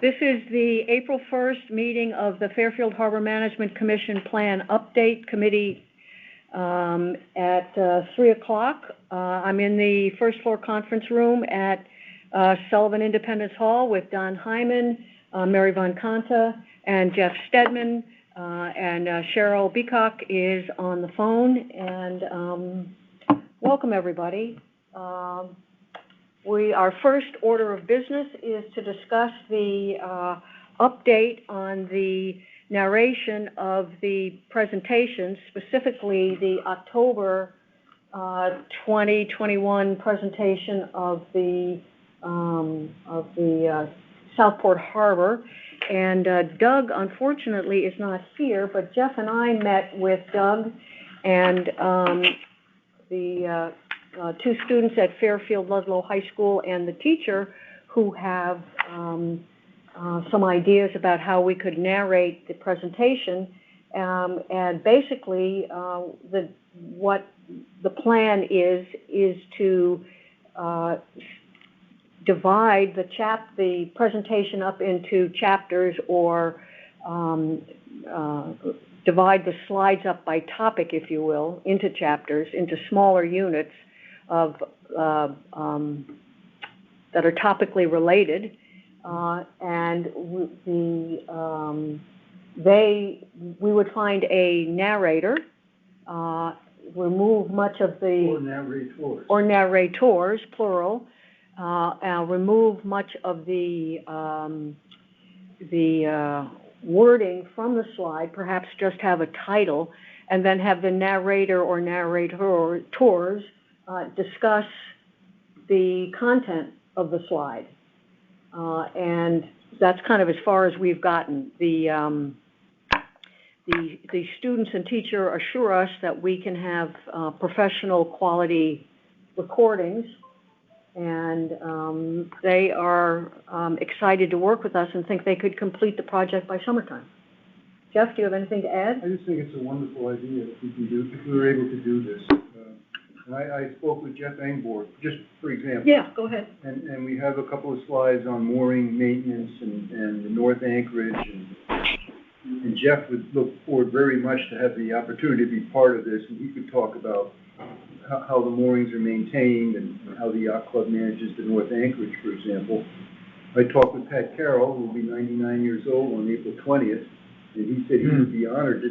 This is the April 1st meeting of the Fairfield Harbor Management Commission Plan Update Committee at 3 o'clock. I'm in the first floor conference room at Sullivan Independence Hall with Don Hyman, Mary Von Kanta, and Jeff Stedman, and Cheryl Beacock is on the phone, and welcome everybody. Our first order of business is to discuss the update on the narration of the presentations, specifically the October 2021 presentation of the Southport Harbor. And Doug, unfortunately, is not here, but Jeff and I met with Doug and the two students at Fairfield Ludlow High School and the teacher who have some ideas about how we could narrate the presentation. And basically, what the plan is to divide the presentation up into chapters, or divide the slides up by topic, if you will, into chapters, into smaller units of that are topically related, and we would find a narrator, remove much of the or narrators plural, remove much of the wording from the slide, perhaps just have a title, and then have the narrator or narrators discuss the content of the slide. And that's kind of as far as we've gotten. The students and teacher assure us that we can have professional quality recordings, and they are excited to work with us and think they could complete the project by summertime. Jeff, do you have anything to add? I just think it's a wonderful idea if we were able to do this. And I spoke with Jeff Engborg, just for example. Yeah, go ahead. And we have a couple of slides on mooring maintenance and the North Anchorage, and Jeff would look forward very much to have the opportunity to be part of this, and he could talk about how the moorings are maintained and how the yacht club manages the North Anchorage, for example. I talked with Pat Carroll, who will be 99 years old on April 20th, and he said he would be honored to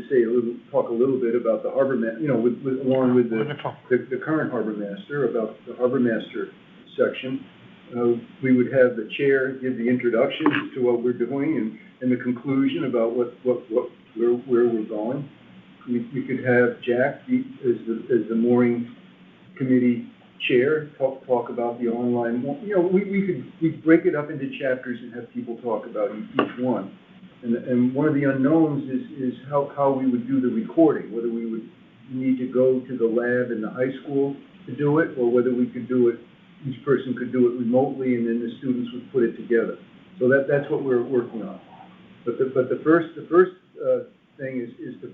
talk a little bit about the harbor along with the current harbor master, about the harbor master section. We would have the chair give the introduction to what we're doing and the conclusion about where we're going. We could have Jack as the mooring committee chair talk about the online. We'd break it up into chapters and have people talk about each one. And one of the unknowns is how we would do the recording, whether we would need to go to the lab in the high school to do it, or whether we could do it, each person could do it remotely, and then the students would put it together. So that's what we're working on. But the first thing is to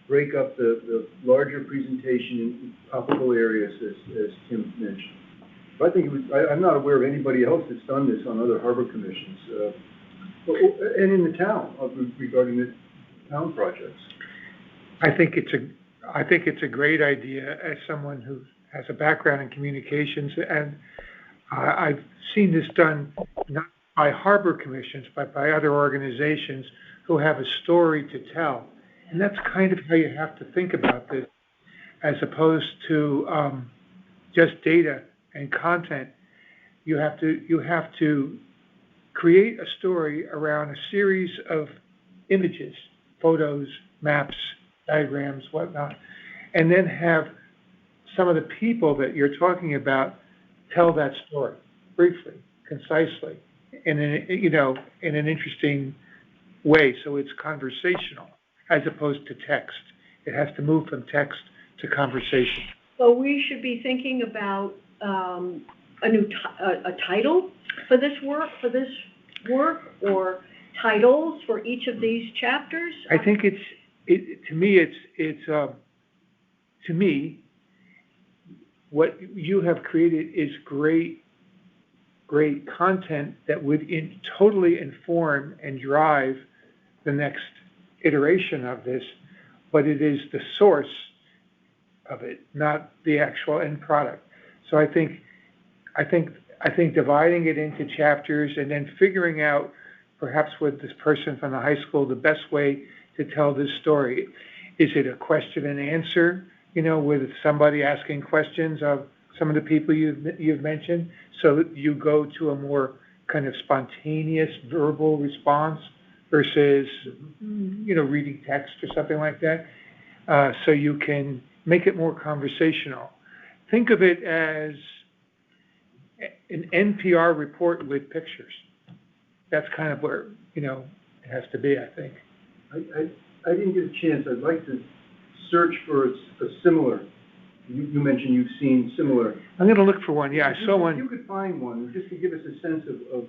break up the larger presentation in topical areas, as Tim mentioned. But I think I'm not aware of anybody else that's done this on other harbor commissions. And in the town, regarding the town projects. I think it's a great idea as someone who has a background in communications, and I've seen this done not by harbor commissions, but by other organizations who have a story to tell. And that's kind of how you have to think about this, as opposed to just data and content. You have to create a story around a series of images, photos, maps, diagrams, whatnot, and then have some of the people that you're talking about tell that story briefly, concisely, in an interesting way. So it's conversational as opposed to text. It has to move from text to conversation. So we should be thinking about a title for this work, or titles for each of these chapters? I think to me, what you have created is great great content that would totally inform and drive the next iteration of this, but it is the source of it, not the actual end product. So I think dividing it into chapters and then figuring out, perhaps with this person from the high school, the best way to tell this story. Is it a question and answer, with somebody asking questions of some of the people you've mentioned, so that you go to a more kind of spontaneous verbal response versus, reading text or something like that, so you can make it more conversational. Think of it as an NPR report with pictures. That's kind of where, it has to be, I think. I didn't get a chance. I'd like to search for a similar. You mentioned you've seen similar. I'm going to look for one. Yeah, I saw one. If you could find one, just to give us a sense of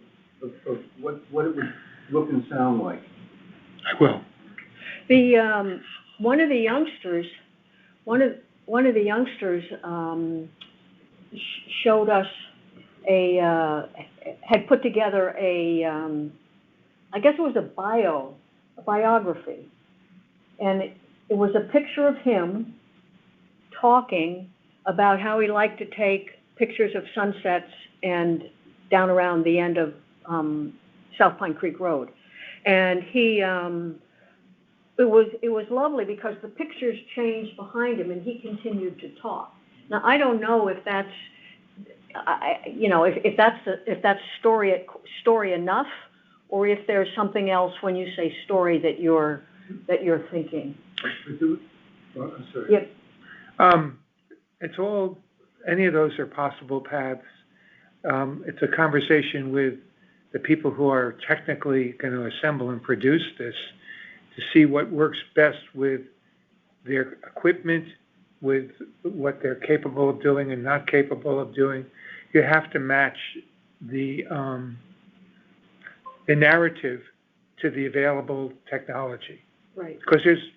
what it would look and sound like. I will. The one of the youngsters showed us had put together I guess it was a biography, and it was a picture of him talking about how he liked to take pictures of sunsets and down around the end of South Pine Creek Road. And he, it was lovely because the pictures changed behind him and he continued to talk. Now, I don't know if that's, if that's story enough, or if there's something else when you say story that you're thinking. I'm sorry. Yep. It's all, any of those are possible paths. It's a conversation with the people who are technically going to assemble and produce this to see what works best with their equipment, with what they're capable of doing and not capable of doing. You have to match the narrative to the available technology. Right. Because there's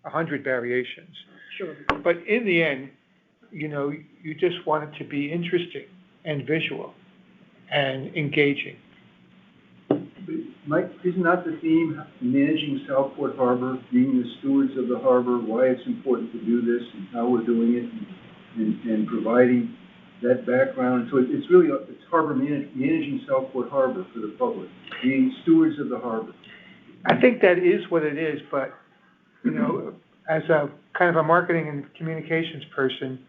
100 variations. Sure. But in the end, you just want it to be interesting and visual and engaging. Mike, isn't that the theme, managing Southport Harbor, being the stewards of the harbor, why it's important to do this and how we're doing it, and providing that background? So it's really, it's harbor managing Southport Harbor for the public, being stewards of the harbor. I think that is what it is, but, as a kind of a marketing and communications person,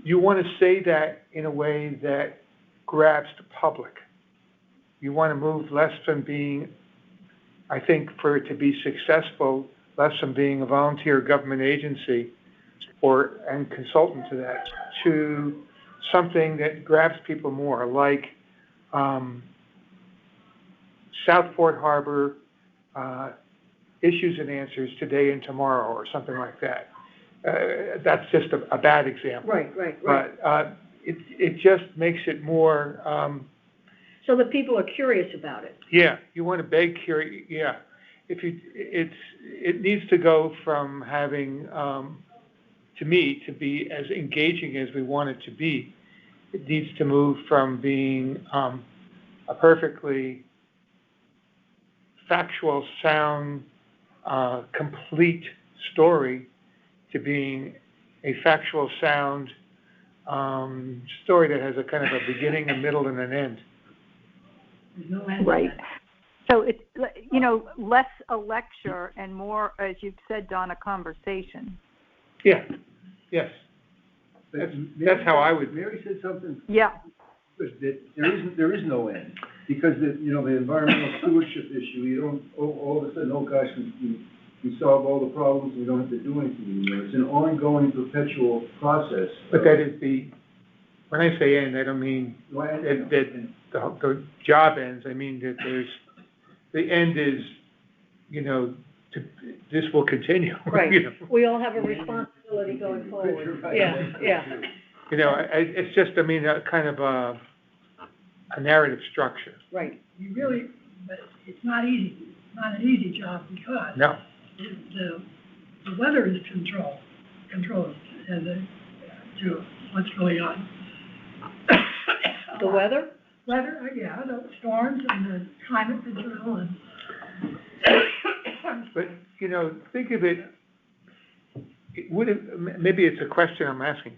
you want to say that in a way that grabs the public. You want to move less from being, I think, for it to be successful, less from being a volunteer government agency and consultant to that, to something that grabs people more, like Southport Harbor issues and answers today and tomorrow, or something like that. That's just a bad example. Right. But it just makes it more. So that people are curious about it. Yeah, you want to beg curious. Yeah, it needs to go from having, to me, to be as engaging as we want it to be. It needs to move from being a perfectly factual, sound, complete story to being a factual, sound story that has a kind of a beginning, a middle, and an end. Right. So it's, less a lecture and more, as you've said, Don, a conversation. Yeah. Yes. That's how I would. Mary said something. Yeah. That there is no end, because the environmental stewardship issue. You don't all of a sudden, oh gosh, we solve all the problems. We don't have to do anything anymore. It's an ongoing, perpetual process. But that is when I say end, I don't mean that the job ends. I mean that the end is, this will continue. Right. We all have a responsibility going forward. Right. Yeah. It's just, a kind of a narrative structure. Right. But it's not easy. It's not an easy job because No. The weather is controlled as to what's going on. The weather? weather, yeah, the storms and the climate control and. But, you know, think of it, maybe it's a question I'm asking.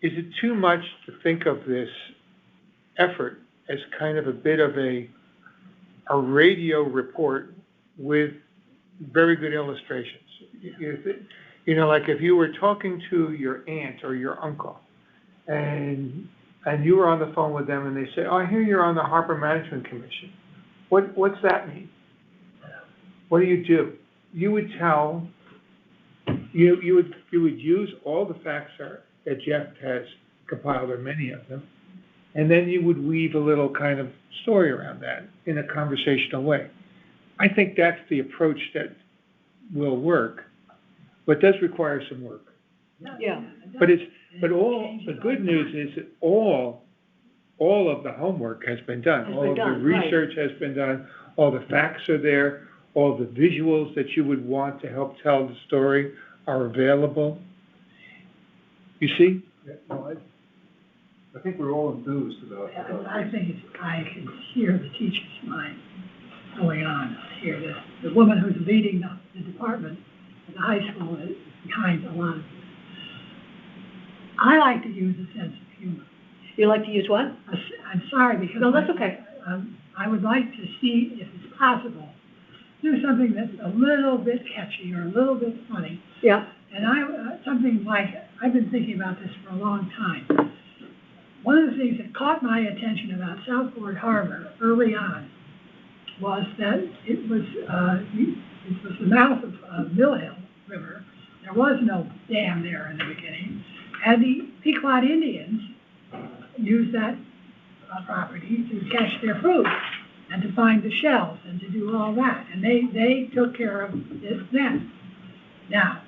Is it too much to think of this effort as kind of a bit of a radio report with very good illustrations? You know, like if you were talking to your aunt or your uncle, and you were on the phone with them, and they say, "Oh, I hear you're on the Harbor Management Commission. What's that mean? What do you do?" You would tell. You would use all the facts that Jeff has compiled, or many of them, and then you would weave a little kind of story around that in a conversational way. I think that's the approach that will work, but does require some work. Yeah. But all the good news is that all of the homework has been done. All of the research has been done. All the facts are there. All the visuals that you would want to help tell the story are available. You see? Yeah, no, I think we're all enthused about I think I can hear the teacher's mind going on. I hear the woman who's leading the department at the high school is behind a lot of this. I like to use a sense of humor. You like to use what? I'm sorry, because. No, that's okay. I would like to see if it's possible, do something that's a little bit catchy or a little bit funny. Yeah. And something like, I've been thinking about this for a long time. One of the things that caught my attention about Southport Harbor early on was that it was the mouth of Mill Hill River. There was no dam there in the beginning. And the Pequot Indians used that property to catch their food and to find the shells and to do all that. And they took care of it then. Now,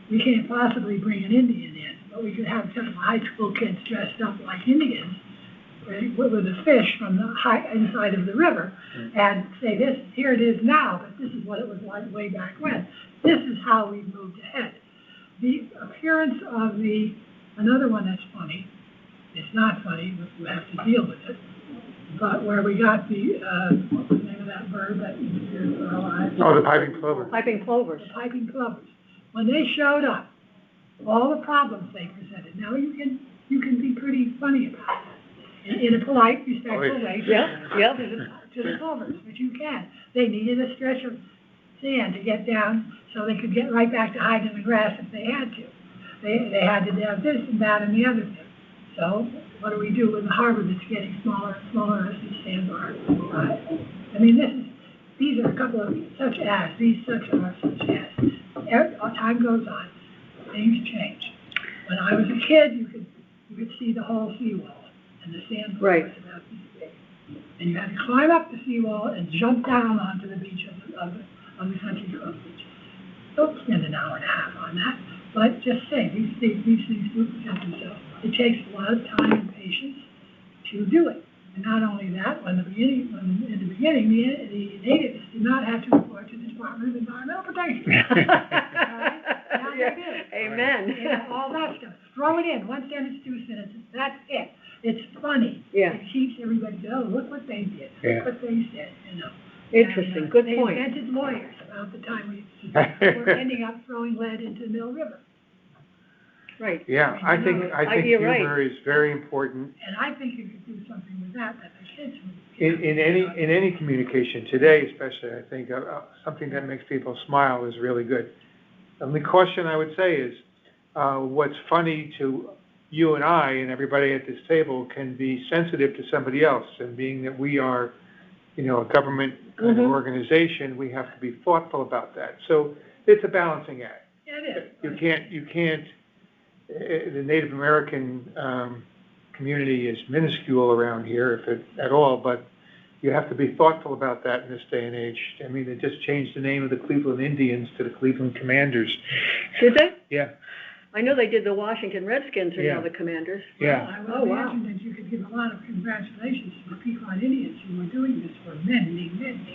we can't possibly bring an Indian in, but we could have some high school kids dressed up like Indians with a fish from the inside of the river and say, this, here it is now, but this is what it was like way back when. This is how we've moved ahead. The appearance of another one that's funny, it's not funny, but we have to deal with it, but where we got what was the name of that bird that is alive? Oh, the piping plover. Piping plovers. The piping plovers. When they showed up, all the problems they presented. Now you can be pretty funny about it in a polite, respectful way. Yeah. To the plovers, but you can. They needed a stretch of sand to get down so they could get right back to hiding in the grass if they had to. They had to have this and that and the other thing. So what do we do with the harbor that's getting smaller and smaller as these sandbars? I mean, these are a couple of such as. As time goes on, things change. When I was a kid, you could see the whole seawall, and the sandbar was about this big. And you had to climb up the seawall and jump down onto the beach of the country club beach. Don't spend an hour and a half on that, but just say these things do present themselves. It takes a lot of time and patience to do it. And not only that, in the beginning, the natives did not have to report to the Department of Environmental Protection. Now they do. Amen. Yeah, all that stuff. Throw it in, 1 sentence, 2 sentences, that's it. It's funny. Yeah. It keeps everybody going, oh, look what they did, Yeah. look what they said, you know. Interesting, And, good point. They invented lawyers about the time we were ending up throwing lead into Mill River. Right. Yeah, I think You're right. humor is very important. And I think you could do something with that the kids would. In any communication today, especially, I think something that makes people smile is really good. And the caution I would say is, what's funny to you and I and everybody at this table can be sensitive to somebody else. And being that we are, a government kind of organization, we have to be thoughtful about that. So it's a balancing act. Yeah, it is. You can't. The Native American community is minuscule around here, if it at all, but you have to be thoughtful about that in this day and age. I mean, they just changed the name of the Cleveland Indians to the Cleveland Commanders. Did they? Yeah. I know they did the Washington Redskins are now the Commanders. Yeah. Well, I would imagine that you could give a lot of congratulations to the Pequot Indians who were doing this for many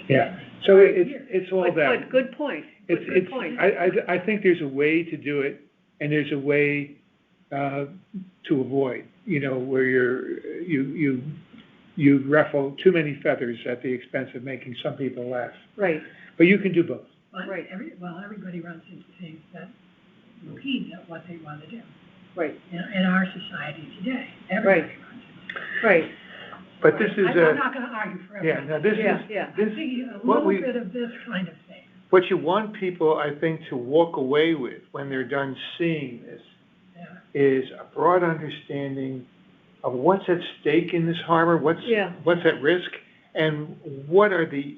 Yeah. So it's all that. But good point. Good point. I think there's a way to do it, and there's a way to avoid, where you you ruffle too many feathers at the expense of making some people laugh. Right, But you can do both. But Right. everybody runs into things that impede what they want to do. right, In our society today, everybody runs into it. right, But this is I'm not gonna argue forever. yeah, now this yeah, is, yeah. I'm this, thinking a what little we- bit of this kind of thing. what you want people, I think, to walk away with when they're done seeing this Yeah. is a broad understanding of what's at stake in this harbor, what's at risk, and what are the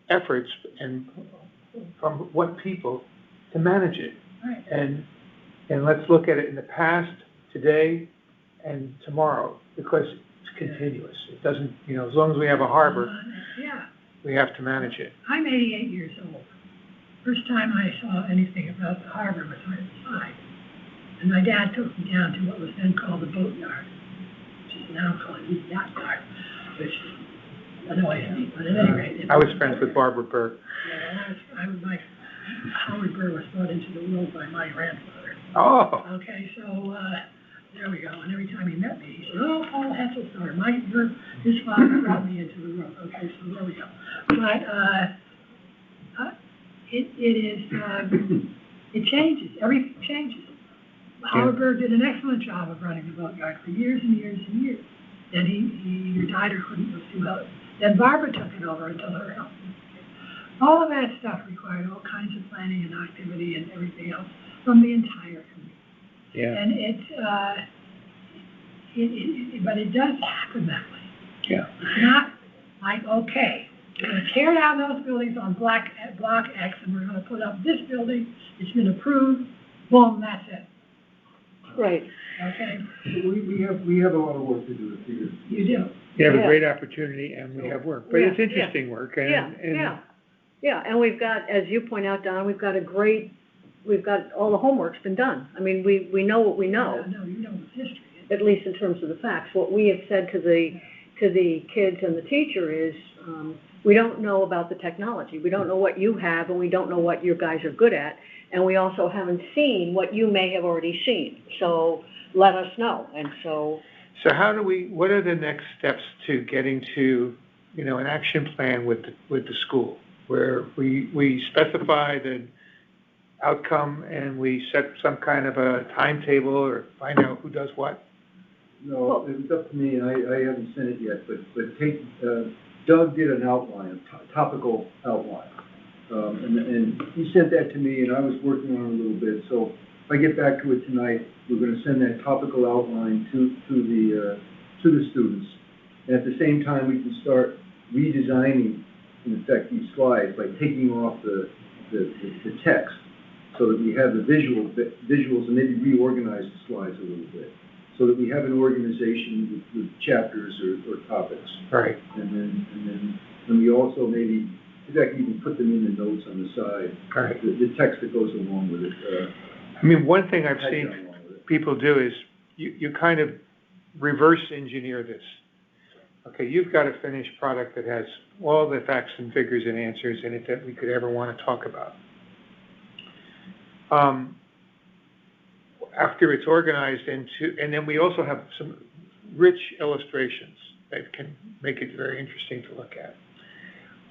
efforts and from what people to manage it. Right. And let's look at it in the past, today, and tomorrow, because it's continuous. It doesn't, as long as we have a harbor, Yeah. we have to manage it. I'm 88 years old. First time I saw anything about the harbor was when I was 5. And my dad took me down to what was then called the boatyard, which is now called the yacht yard, which annoys me, but at any rate. I was friends with Barbara Burr. Yeah, Howard Burr was brought into the world by my grandfather. Oh, Okay, so, there we go, and every time he met me, he said, "Oh, Paul Hetzel's daughter, his father brought me into the world." Okay, so there we go. But, it changes, everything changes. Howard Burr did an excellent job of running the boatyard for years and years and years. Then he either died or couldn't pursue health. Then Barbara took it over until her health. All of that stuff required all kinds of planning and activity and everything else from the entire community. yeah, And but it does happen that way. yeah. It's not like, okay, we're gonna tear down those buildings on block X and we're gonna put up this building, it's been approved, boom, that's it, right. okay? We have a lot of work to do to figure. You do. We have a Yeah. great opportunity and we have work, but it's Yeah, interesting work and. Yeah, and we've got, as you point out, Don, we've got all the homework's been done. I mean, we know what we know, No, you know it's history. at least in terms of the facts. What we have said to the kids and the teacher is, we don't know about the technology. We don't know what you have, and we don't know what you guys are good at, and we also haven't seen what you may have already seen. So let us know, and so. So what are the next steps to getting to, an action plan with the school? Where we specify the outcome and we set some kind of a timetable or find out who does what? No, it was up to me, and I haven't sent it yet, but take, Doug did an outline, a topical outline. And he sent that to me, and I was working on it a little bit, so if I get back to it tonight, we're gonna send that topical outline to the students. And at the same time, we can start redesigning, in effect, these slides by taking off the text so that we have the visuals and maybe reorganize the slides a little bit so that we have an organization with chapters or topics. Right. And then we also maybe I can even put them in the notes on the side. Right. The text that goes along with it. I mean, one thing I've seen people do is you kind of reverse engineer this. Okay, you've got a finished product that has all the facts and figures and answers in it that we could ever want to talk about. After it's organized and then we also have some rich illustrations that can make it very interesting to look at.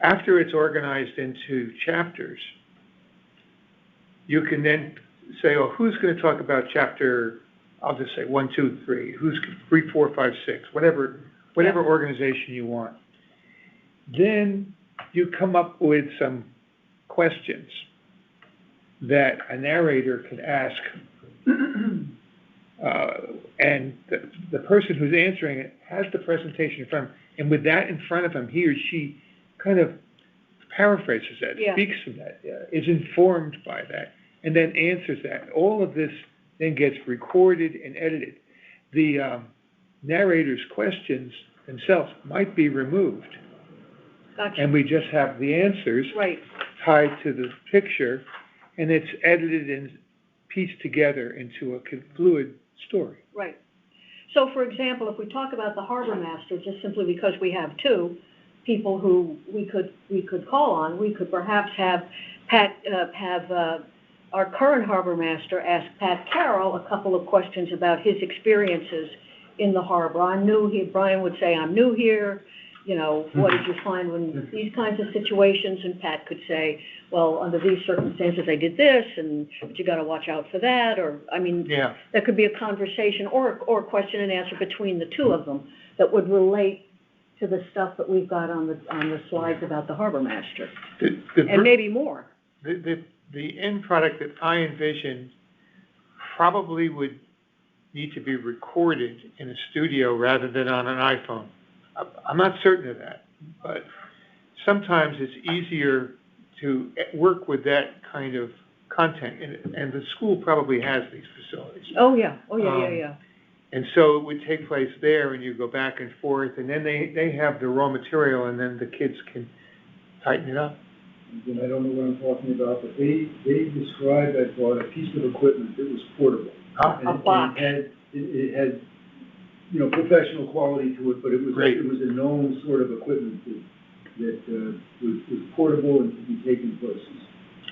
After it's organized into chapters, you can then say, oh, who's going to talk about chapter, I'll just say 1, 2, 3, who's 3, 4, 5, 6, whatever organization you want. Then you come up with some questions that a narrator can ask, and the person who's answering it has the presentation in front of him, and with that in front of him, he or she kind of paraphrases that, speaks from that, is informed by that, and then answers that. All of this then gets recorded and edited. The narrator's questions themselves might be removed. Gotcha. And we just have the answers tied to the picture, and it's edited and pieced together into a fluid story. Right. So, for example, if we talk about the harbor master, just simply because we have two people who we could call on, we could perhaps have our current harbor master ask Pat Carroll a couple of questions about his experiences in the harbor. I'm new here, Brian would say, I'm new here, you know, what did you find when these kinds of situations? And Pat could say, well, under these circumstances, I did this, but you gotta watch out for that, or, I mean, Yeah. that could be a conversation or a question and answer between the two of them that would relate to the stuff that we've got on the slides about the harbor master, and maybe more. The end product that I envision probably would need to be recorded in a studio rather than on an iPhone. I'm not certain of that, but sometimes it's easier to work with that kind of content, and the school probably has these facilities. Oh, yeah, yeah. And so it would take place there, and you go back and forth, and then they have the raw material, and then the kids can tighten it up. And I don't know what I'm talking about, but they described, I thought, a piece of equipment that was portable. A box. It had, you know, professional quality to it, but it was Great. It was a known sort of equipment that was portable and could be taken places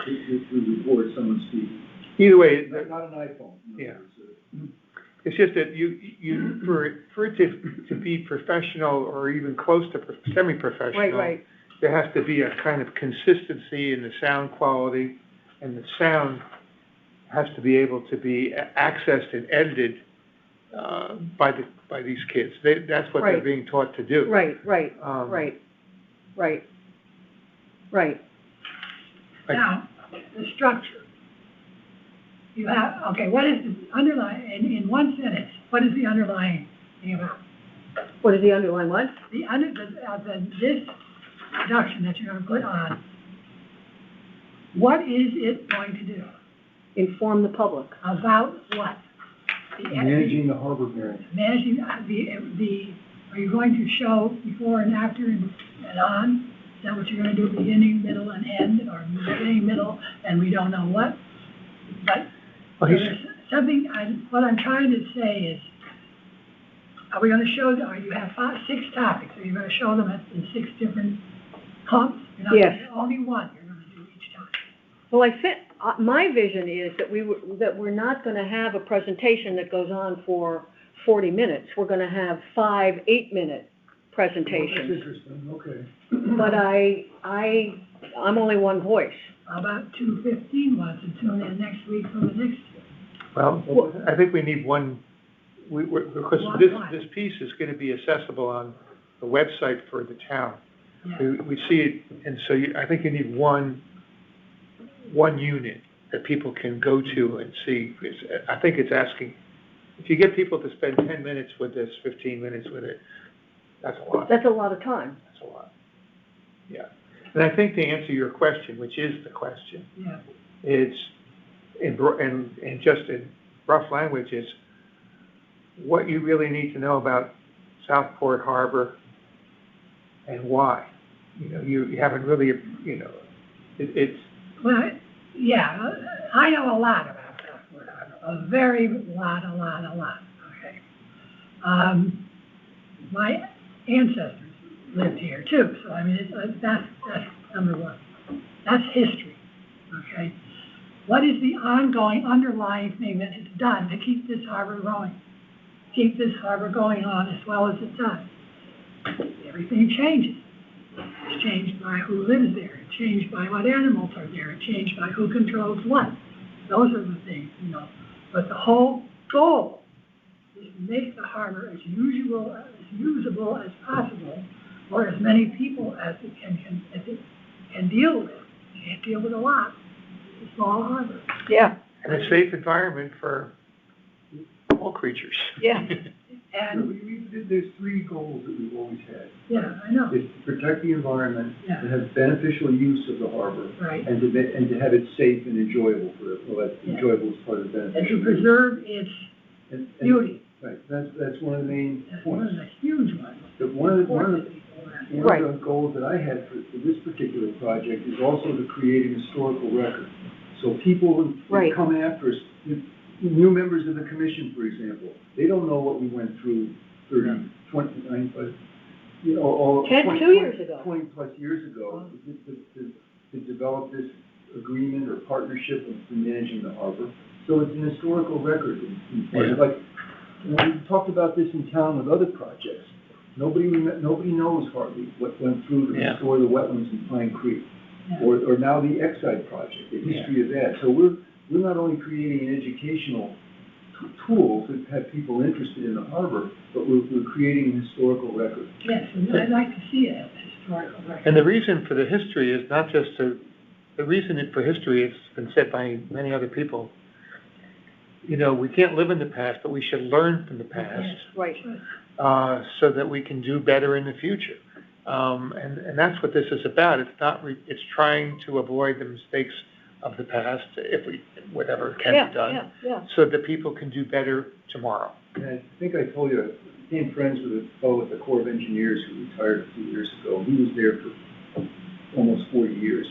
to record someone speaking. Either way, Not an iPhone. Yeah. It's just that you for it to be professional or even close to semi-professional. Right. There has to be a kind of consistency in the sound quality, and the sound has to be able to be accessed and edited by these kids. That's what they're Right. being taught to do. Right. Now, the structure. You have, okay, what is the underlying, in one sentence, what is the underlying thing about? What is the underlying what? This production that you're gonna put on, what is it going to do? Inform the public. About what? Managing the harbor variant. Managing, are you going to show before and after and on? Is that what you're gonna do, beginning, middle, and end, or beginning, middle, and we don't know what? But Well, there's something, what I'm trying to say is, are we gonna show, or you have 6 topics, are you gonna show them in 6 different clumps? You're not Yes. gonna- Only one you're gonna do each time. Well, I think, my vision is that we're not gonna have a presentation that goes on for 40 minutes. We're gonna have 5 8-minute presentations. That's interesting, okay. But I'm only one voice. How about 2 15 ones and tune in next week for the next 2? Well, I think we need one, because One. this piece is going to be accessible on the website for the town. Yeah. We see it, and so I think you need one unit that people can go to and see. I think it's asking, if you get people to spend 10 minutes with this, 15 minutes with it, that's a lot. That's a lot of time. That's a lot. Yeah. And I think to answer your question, which is the question, Yeah. it's, in just in rough language, is what you really need to know about Southport Harbor and why. You know, you haven't really, you know, it's. Well, yeah, I know a lot about Southport Harbor, a very lot, okay? My ancestors lived here too, so I mean, that's number one. That's history, okay? What is the ongoing, underlying thing that is done to keep this harbor going? Keep this harbor going on as well as it does? Everything changes. It's changed by who lives there. It's changed by what animals are there. It's changed by who controls what. Those are the things, you know. But the whole goal is to make the harbor as usable as possible, for as many people as it can deal with. You can't deal with a lot. It's a small harbor. Yeah. And a safe environment for all creatures. Yeah. And, There's 3 goals that we've always had. yeah, I know. It's to protect the environment, Yeah. to have beneficial use of the harbor, Right. and to have it safe and enjoyable that's Yeah. enjoyable as part of the And beneficial to use. preserve its And- beauty. Right, that's one of the main That's one of points. the huge ones. But one of the Right. goals that I had for this particular project is also to create an historical record. So people who Right. come after us, new members of the commission, for example, they don't know what we went through 29, but, you know, all. 2 years ago. 20 plus years ago, to develop this agreement or partnership in managing the harbor. So it's an historical record. Yeah. Like, You know, we talked about this in town with other projects. Nobody knows hardly what went through to Yeah. restore the wetlands in Pine Creek. Yeah. Or now the Exide project, the history of that. So we're not only creating an educational tool to have people interested in the harbor, but we're creating a historical record. Yes, and I'd like to see a historical record. And the reason for the history is not just the reason for history, it's been said by many other people. You know, we can't live in the past, but we should learn from the past, Right. so that we can do better in the future. And that's what this is about. It's trying to avoid the mistakes of the past, whatever can be done, so that people can do better tomorrow. And I think I told you, I became friends with a fellow at the Corps of Engineers who retired a few years ago. He was there for almost 40 years.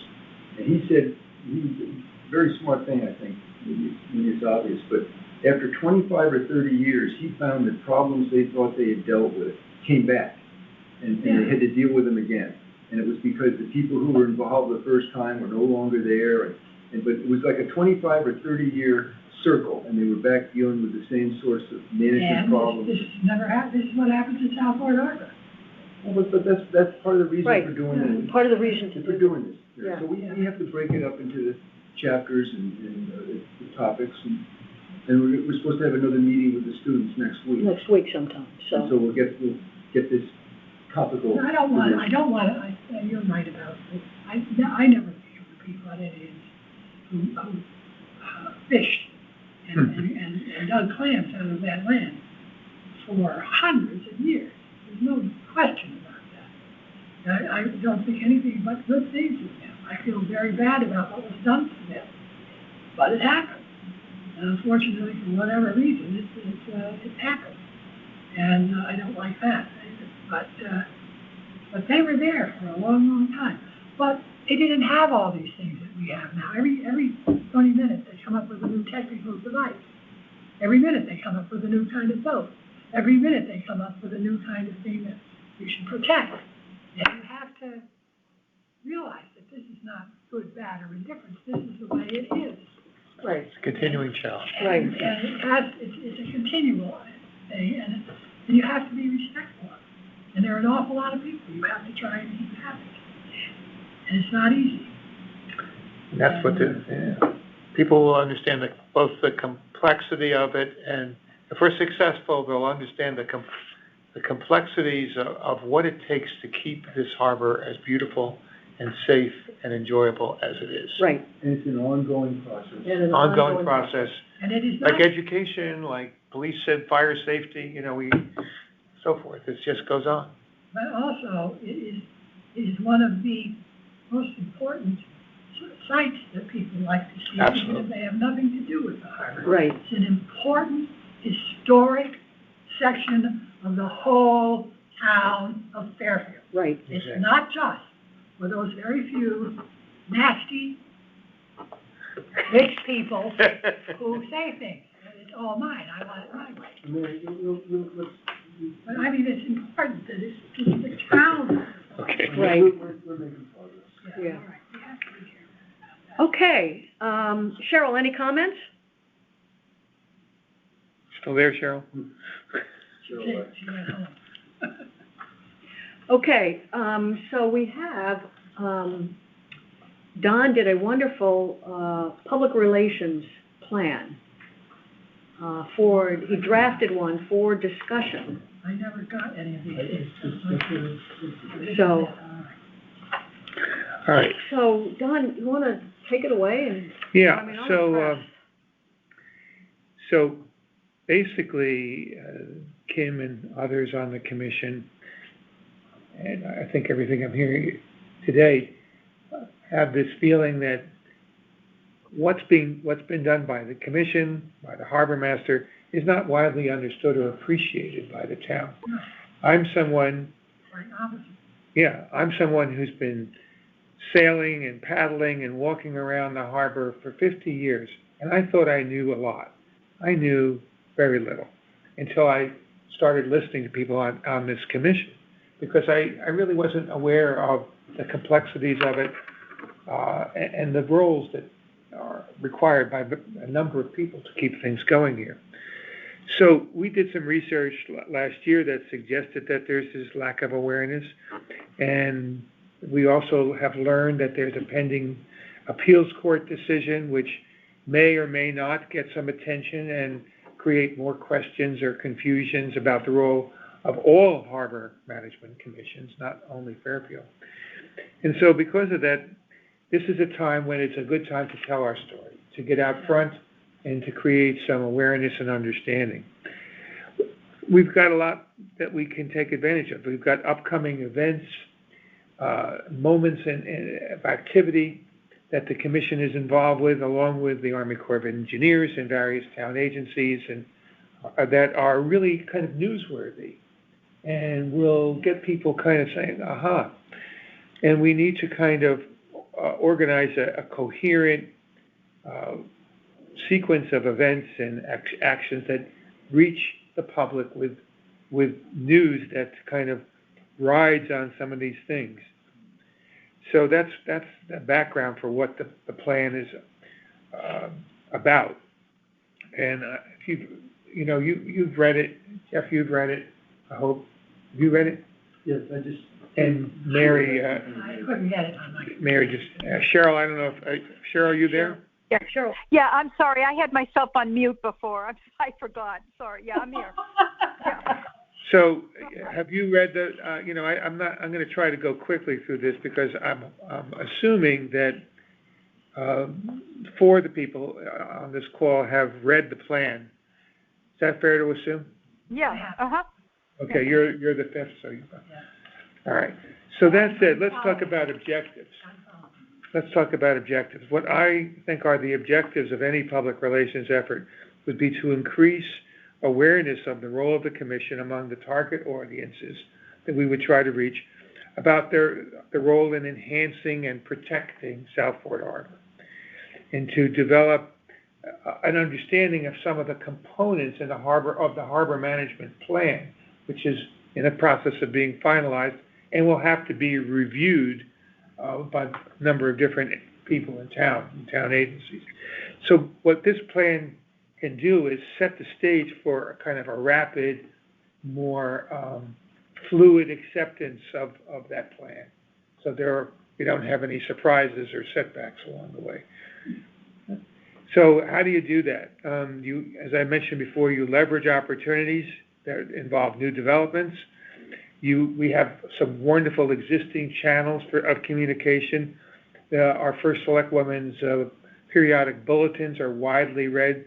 And he said, a very smart thing, I think, maybe it's obvious, but after 25 or 30 years, he found that problems they thought they had dealt with came back, and they had to deal with them again. And it was because the people who were involved the first time were no longer there, but it was like a 25 or 30-year circle, and they were back dealing with the same sorts of management problems. This never happened, this is what happens at Southport Harbor. Well, but that's part of the reason Right. for doing it. Part of the reason to For do doing this. Yeah. So we have to break it up into the chapters and the topics, and we're supposed to have another meeting with the students next week. next week sometime, So we'll get this topical. I don't want, you're right about this. I never think of the people at Indians who fished and dug clams out of that land for hundreds of years. There's no question about that. I don't think anything but good things of them. I feel very bad about what was done to them, but it happened. And unfortunately, for whatever reason, it happened. And I don't like that. But they were there for a long, long time. But they didn't have all these things that we have now. Every 20 minutes, they come up with a new technical device. Every minute, they come up with a new kind of boat. Every minute, they come up with a new kind of thing that we should protect. And you have to realize that this is not good, bad, or indifference. This is the way it is. Right. It's a continuing challenge. Right. And it's a continual thing, and you have to be respectful of it. And there are an awful lot of people you have to try and keep happy. And it's not easy. And that's what people will understand both the complexity of it, and if we're successful, they'll understand the complexities of what it takes to keep this harbor as beautiful and safe and enjoyable as it is. Right. And it's an ongoing process. And an Ongoing process, And it is not, like education, like police and fire safety, so forth. It just goes on. but also it is one of the most important sites that people like to see, even Absolutely. if they have nothing to do with the harbor. Right. It's an important historic section of the whole town of Fairfield. Right. It's Exactly. not just for those very few nasty, rich people who say things. It's all mine, I want it my way. I mean, But I mean, it's important that it's the town. Okay. Right. We're making progress. Yeah. All right, we have to be careful about that. Okay, Cheryl, any comments? Still there, Cheryl? So, She went home. Okay, so we have, Don did a wonderful, public relations plan, he drafted one for discussion. I never got any of these things. So- All right. So, Don, you wanna take it away and? Yeah, I mean, I'm so impressed. basically, Kim and others on the commission, and I think everything I'm hearing today, have this feeling that what's been done by the commission, by the harbor master, is not widely understood or appreciated by the town. No. I'm someone who's been sailing and paddling and walking around the harbor for 50 years, and I thought I knew a lot. I knew very little until I started listening to people on this commission, because I really wasn't aware of the complexities of it and the roles that are required by a number of people to keep things going here. So we did some research last year that suggested that there's this lack of awareness, and we also have learned that there's a pending appeals court decision which may or may not get some attention and create more questions or confusions about the role of all harbor management commissions, not only Fairfield. And so because of that, this is a time when it's a good time to tell our story, to get out front and to create some awareness and understanding. We've got a lot that we can take advantage of. We've got upcoming events, moments of activity that the commission is involved with, along with the Army Corps of Engineers and various town agencies, and that are really kind of newsworthy and will get people kind of saying, aha. And we need to kind of organize a coherent sequence of events and actions that reach the public with news that kind of rides on some of these things. So that's the background for what the plan is about. And if you've read it, Jeff, you've read it, I hope. Have you read it? Yes, I just. And Mary, I couldn't get it on my. Mary Cheryl, I don't know if, Cheryl, are you there? Yeah, sure. Yeah, I'm sorry. I had myself on mute before. I forgot. Sorry. Yeah, I'm here. Yeah. So, have you read the? I'm going to try to go quickly through this because I'm assuming that 4 of the people on this call have read the plan. Is that fair to assume? Yeah. Uh-huh. Okay, you're the 5th, so you. All right. So that said, let's talk about objectives. Let's talk about objectives. What I think are the objectives of any public relations effort would be to increase awareness of the role of the commission among the target audiences that we would try to reach about the role in enhancing and protecting Southport Harbor, and to develop an understanding of some of the components in the harbor management plan, which is in the process of being finalized and will have to be reviewed by a number of different people in town agencies. So what this plan can do is set the stage for a kind of a rapid, more fluid acceptance of that plan. So we don't have any surprises or setbacks along the way. So how do you do that? As I mentioned before, you leverage opportunities that involve new developments. We have some wonderful existing channels of communication. Our First Select Women's periodic bulletins are widely read.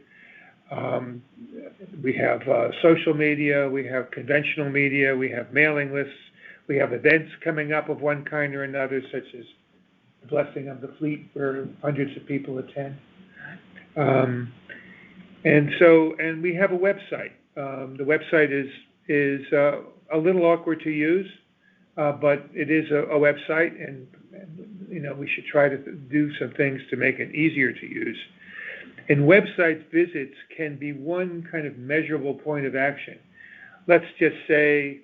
We have social media, we have conventional media, we have mailing lists, we have events coming up of one kind or another, such as the Blessing of the Fleet, where hundreds of people attend. And we have a website. The website is a little awkward to use, but it is a website, and we should try to do some things to make it easier to use. And website visits can be one kind of measurable point of action. Let's just say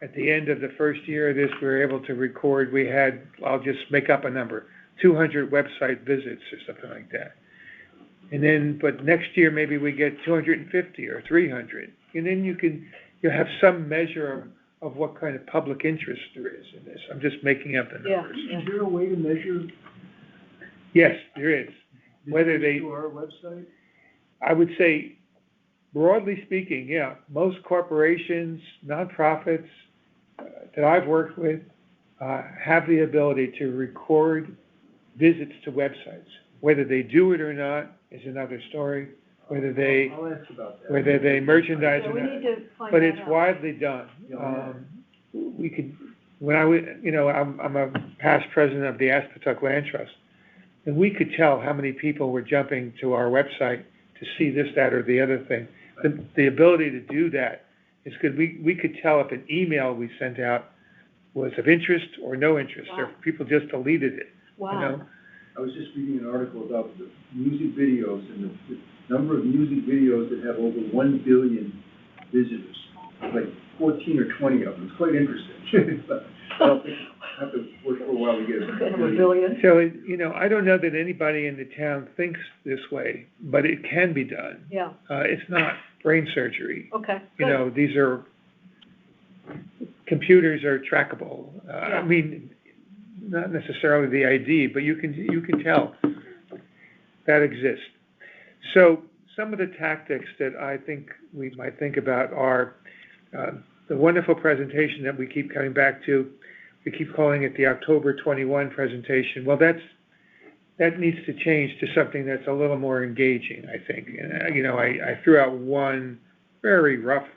at the end of the first year of this, we were able to record, I'll just make up a number, 200 website visits or something like that. And then, but next year maybe we get 250 or 300. And then you'll have some measure of what kind of public interest there is in this. I'm just making up the numbers. Yeah. Is there a way to measure? Yes, there is. Whether to our website? I would say, broadly speaking, yeah, most corporations, nonprofits that I've worked with have the ability to record visits to websites. Whether they do it or not is another story. Whether they merchandise or not, but it's widely done. We could, when I'm a past president of the Aspetuck Land Trust, and we could tell how many people were jumping to our website to see this, that, or the other thing. The ability to do that is good. We could tell if an email we sent out was of interest or no interest, or if people just deleted it. Wow. I was just reading an article about the music videos and the number of music videos that have over 1 billion visitors, like 14 or 20 of them. It's quite interesting. But I don't think I have to work for a while to get it. Billion. So, I don't know that anybody in the town thinks this way, but it can be done. Yeah. It's not brain surgery. Okay, You good. know, these are, computers are trackable. I Yeah. mean, not necessarily the ID, but you can tell that exists. So some of the tactics that I think we might think about are the wonderful presentation that we keep coming back to. We keep calling it the October 21 presentation. Well, that needs to change to something that's a little more engaging, I think. And, you know, I threw out one very rough,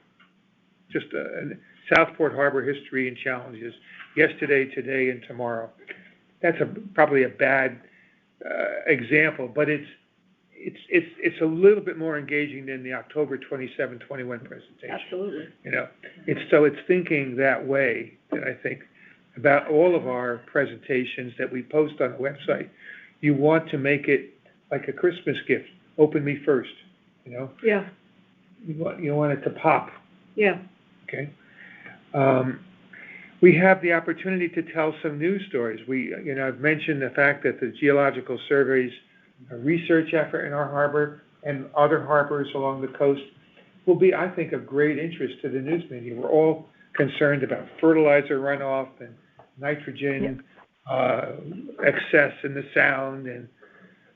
just a Southport Harbor history and challenges, yesterday, today, and tomorrow. That's probably a bad example, but it's a little bit more engaging than the October 27, 21 presentation. Absolutely. You know, it's thinking that way that I think about all of our presentations that we post on the website. You want to make it like a Christmas gift. Open me first, you know? Yeah, You want it to pop, yeah, okay? We have the opportunity to tell some news stories. I've mentioned the fact that the Geological Survey's research effort in our harbor and other harbors along the coast will be, I think, of great interest to the news media. We're all concerned about fertilizer runoff and nitrogen excess in the sound and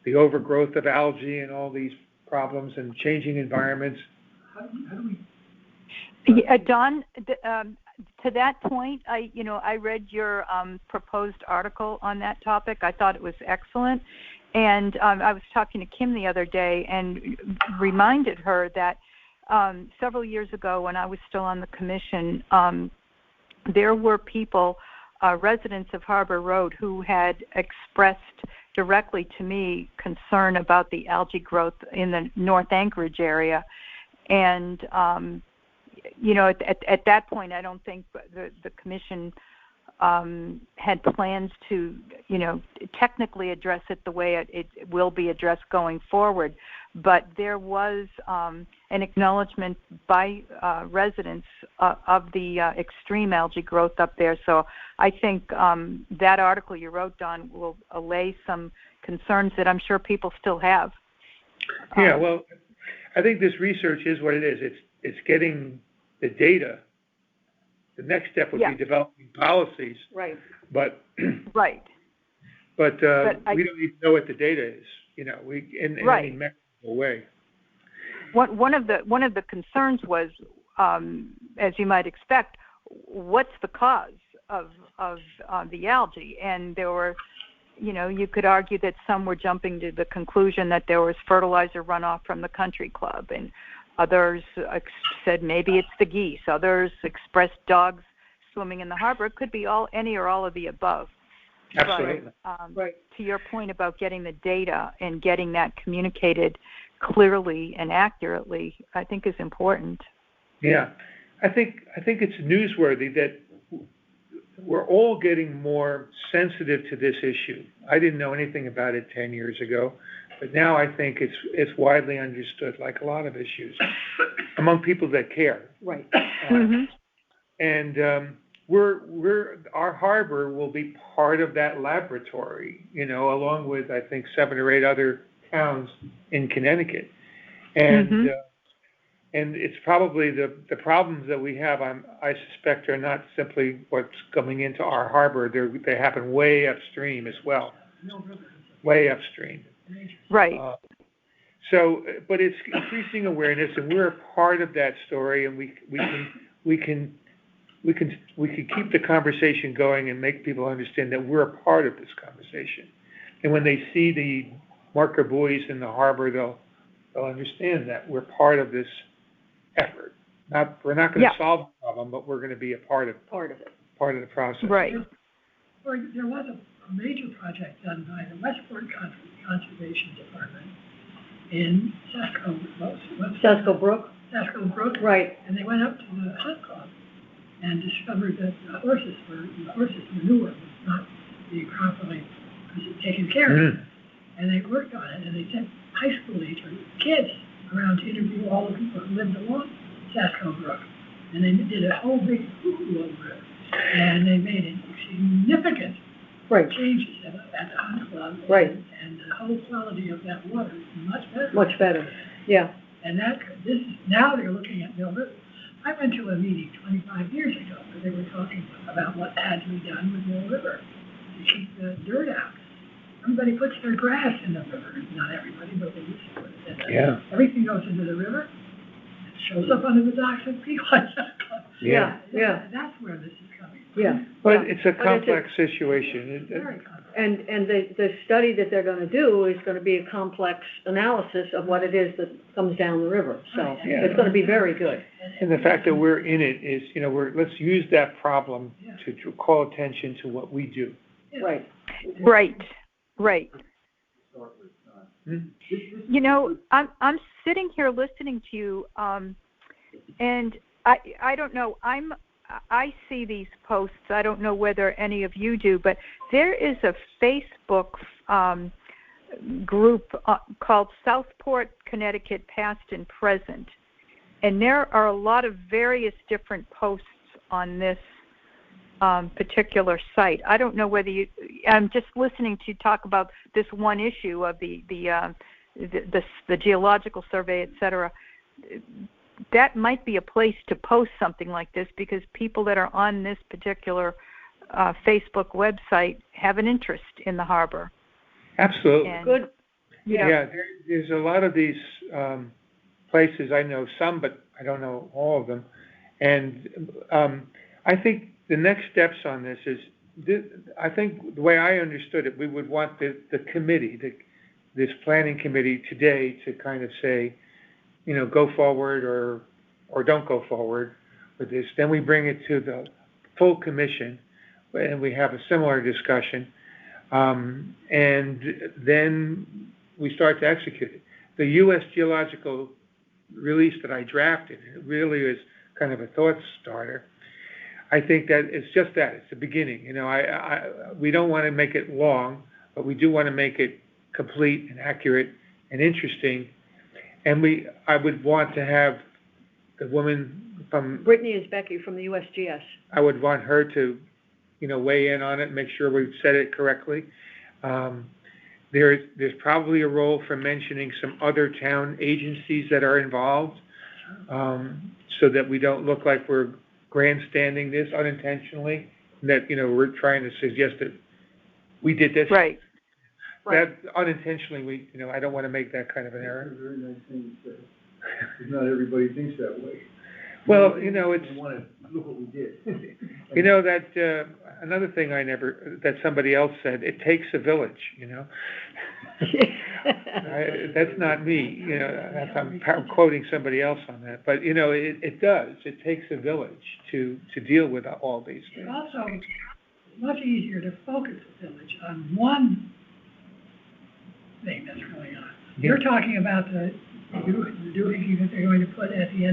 the overgrowth of algae and all these problems and changing environments. How do we Yeah, Don, to that point, I read your proposed article on that topic. I thought it was excellent. And I was talking to Kim the other day and reminded her that several years ago when I was still on the commission, there were people, residents of Harbor Road, who had expressed directly to me concern about the algae growth in the North Anchorage area. And, at that point, I don't think the commission had plans to, technically address it the way it will be addressed going forward. But there was an acknowledgement by residents of the extreme algae growth up there. So I think that article you wrote, Don, will allay some concerns that I'm sure people still have. Yeah, well, I think this research is what it is. It's getting the data. The next step would be developing policies. right. But Right. But we don't even know what the data is. In any measurable way. One of the concerns was, as you might expect, what's the cause of the algae? And there were, you could argue that some were jumping to the conclusion that there was fertilizer runoff from the country club, and others said maybe it's the geese. Others expressed dogs swimming in the harbor. It could be any or all of the above. Absolutely. But, Right. to your point about getting the data and getting that communicated clearly and accurately, I think is important. Yeah, I think it's newsworthy that we're all getting more sensitive to this issue. I didn't know anything about it 10 years ago, but now I think it's widely understood, like a lot of issues, among people that care. Right. And our harbor will be part of that laboratory, along with, I think, 7 or 8 other towns in Connecticut. And and it's probably the problems that we have, I suspect, are not simply what's coming into our harbor. They happen way upstream as well. Way upstream. Right. But it's increasing awareness, and we're a part of that story, and we can keep the conversation going and make people understand that we're a part of this conversation. And when they see the marker buoys in the harbor, they'll understand that we're part of this effort. We're not going to solve the problem, but we're going to be a part of it. Part of the process. Right. There was a major project done by the Westport Conservation Department in Sasko Brook. Sasko Brook. Right. And they went up to the hunt club and discovered that the horses manure was not being properly taken care of. And they worked on it, and they sent high school age kids around to interview all the people who lived along Sasko Brook. And they did a whole big hoo-hoo over it. And they made significant changes at the hunt club. Right. And the whole quality of that water is much better. Much better. Yeah. And now they're looking at Mill River. I went to a meeting 25 years ago where they were talking about what had to be done with Mill River to keep the dirt out. Everybody puts their grass in the river. Not everybody, but they used to put it in. Yeah. Everything goes into the river. It shows up under the docks at Pequot Yacht Club. Yeah. That's where this is coming from. Yeah. But it's a But complex situation. It's very complex. And the study that they're gonna do is gonna be a complex analysis of what it is that comes down the river. So Yeah. it's gonna be very good. And the fact that we're in it is, let's use that problem to call attention to what we do. Right. Right. You know, I'm sitting here listening to you, and I don't know. I see these posts. I don't know whether any of you do, but there is a Facebook group called Southport, Connecticut Past and Present, and there are a lot of various different posts on this particular site. I don't know whether I'm just listening to you talk about this one issue of the geological survey, et cetera. That might be a place to post something like this because people that are on this particular Facebook website have an interest in the harbor. Absolutely. And, Good. Yeah, there's a lot of these places. I know some, but I don't know all of them. And I think the next steps on this is, I think the way I understood it, we would want the committee, this planning committee today to kind of say, go forward or don't go forward with this. Then we bring it to the full commission and we have a similar discussion. And then we start to execute it. The U.S. Geological release that I drafted, it really is kind of a thought starter. I think that it's just that, it's the beginning. We don't want to make it long, but we do want to make it complete and accurate and interesting. And I would want to have the woman from... Brittany is Becky from the USGS. I would want her to, weigh in on it, make sure we've said it correctly. There's probably a role for mentioning some other town agencies that are involved, so that we don't look like we're grandstanding this unintentionally, that, we're trying to suggest that we did this. Right. That unintentionally, I don't want to make that kind of an error. That's a very nice thing to say. Because not everybody thinks that way. Well, We want to look what we did. That another thing that somebody else said, it takes a village, that's not me, I'm quoting somebody else on that, but it does. It takes a village to deal with all these things. It's also much easier to focus the village on one thing that's going on. You're talking about the doohickey that they're going to put at the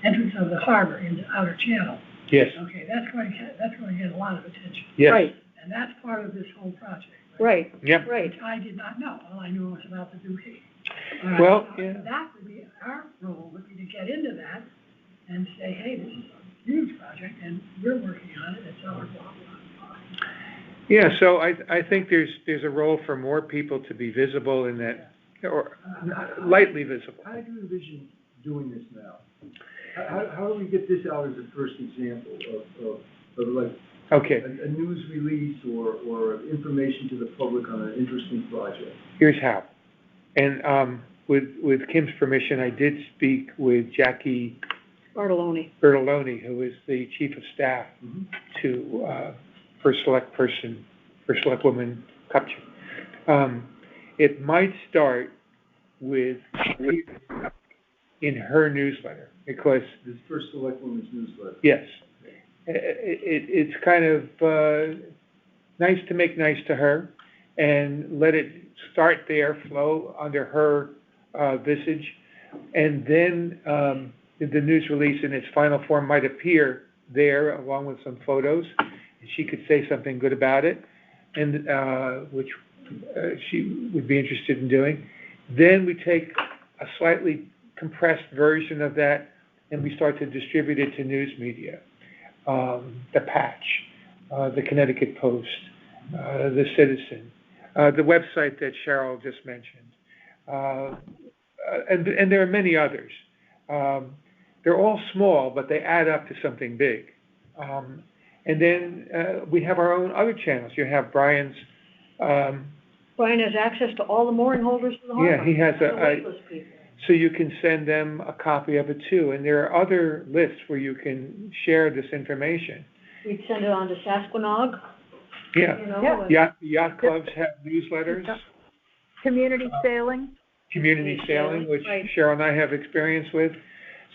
entrance of the harbor in the outer channel. Yes. Okay, that's going to get a lot of attention. Yes. Right. And that's part of this whole project. Right. Yep. Right. Which I did not know. All I knew was about the doohickey. Well, So yeah. that would be, our role would be to get into that and say, hey, this is a huge project and we're working on it, it's our blah, blah, blah. Yeah, so I think there's a role for more people to be visible in that, or lightly visible. How do you envision doing this now? How do we get this out as a first example of like Okay, a news release or information to the public on an interesting project? here's how. And with Kim's permission, I did speak with Jackie Bartoloni. Bertoloni, who is the chief of staff to First Selectwoman Kupchak. It might start with in her newsletter, because This First Selectwoman's newsletter. yes, it's kind of nice to make nice to her and let it start there, flow under her visage, and then the news release in its final form might appear there along with some photos, and she could say something good about it, and which she would be interested in doing. Then we take a slightly compressed version of that and we start to distribute it to news media. The Patch, the Connecticut Post, the Citizen, the website that Cheryl just mentioned, and there are many others. They're all small, but they add up to something big. And then we have our own other channels. You have Brian's. Brian has access to all the mooring holders in the harbor. Yeah, he has the waitlist people. so you can send them a copy of it too. And there are other lists where you can share this information. We'd send it on to Sasquatch, Yeah. you know. Yeah. and- Yacht clubs have newsletters. Community sailing? Community sailing, which Right. Cheryl and I have experience with.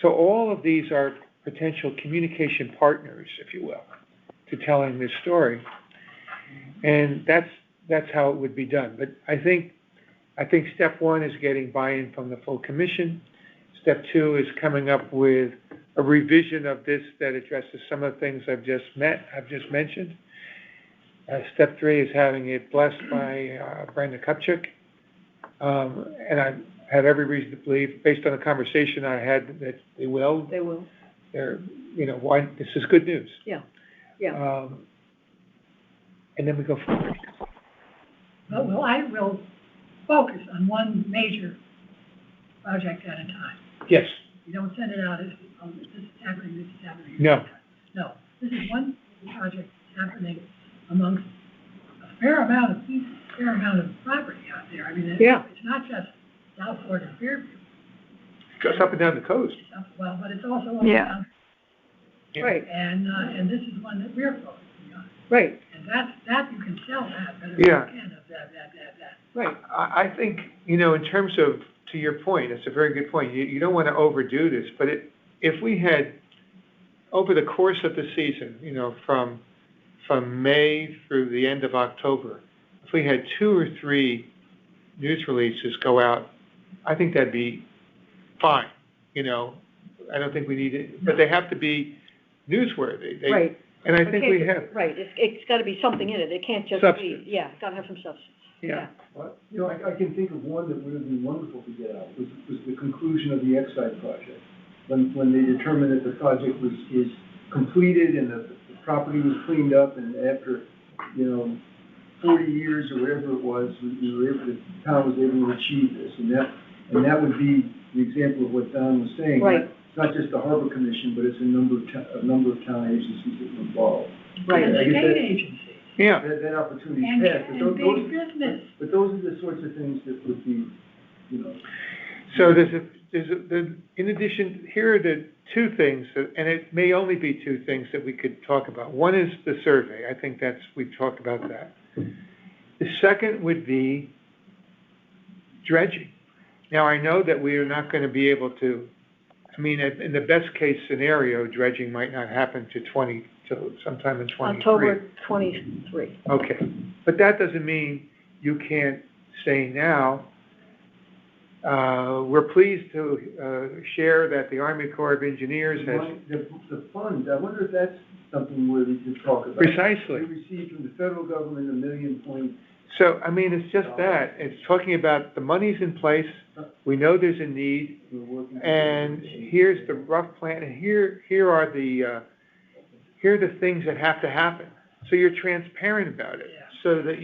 So all of these are potential communication partners, if you will, to telling this story. And that's how it would be done. But I think step one is getting buy-in from the full commission. Step two is coming up with a revision of this that addresses some of the things I've just mentioned. Step three is having it blessed by Brenda Kupchak. And I have every reason to believe, based on the conversation I had, that they will. They will, They're, why, this is good news. yeah. And then we go forward. Well, I will focus on one major project at a time. Yes, You don't send it out as, oh, this is happening. No. No, this is one project happening amongst a fair amount of people, a fair amount of property out there. I mean, Yeah. it's not just South Florida and Fairview. it goes up and down the coast. Well, but it's also up Yeah. down, Yeah. Right, and this is one that we're focusing on. right, And that you can sell that better Yeah. than you can of that. right. I think, in terms of, to your point, it's a very good point. You don't want to overdo this, but if we had, over the course of the season, from May through the end of October, if we had 2 or 3 news releases go out, I think that'd be fine. I don't think we need it, but they have to be newsworthy. Right. And I It think can't we ju- have. Right, it's gotta be something in it, it can't just Substance. be, yeah, it's gotta have some substance. Yeah. Well, I can think of one that would have been wonderful to get out, was the conclusion of the Exide project. When they determined that the project is completed and the property was cleaned up, and after, 40 years or whatever it was, the town was able to achieve this, and that would be the example of what Don was saying. Right. It's not just the Harbor Commission, but it's a number of town agencies that were involved. Right. And I guess state that- agencies. Yeah. That opportunity's And passed, but big business. but those are the sorts of things that would be, So in addition, here are the 2 things, and it may only be 2 things that we could talk about. One is the survey. I think we've talked about that. The second would be dredging. Now, I know that we are not going to be able to, in the best case scenario, dredging might not happen till sometime in 23. October 23. Okay, but that doesn't mean you can't say now, we're pleased to share that the Army Corps of Engineers has. the fund, I wonder if that's something where we could talk about. Precisely. We received from the federal government $1 million. So, it's just that, it's talking about the money's in place, we know there's a need, We're working. and here's the rough plan, and here are the things that have to happen. So you're transparent about it, Yeah. so that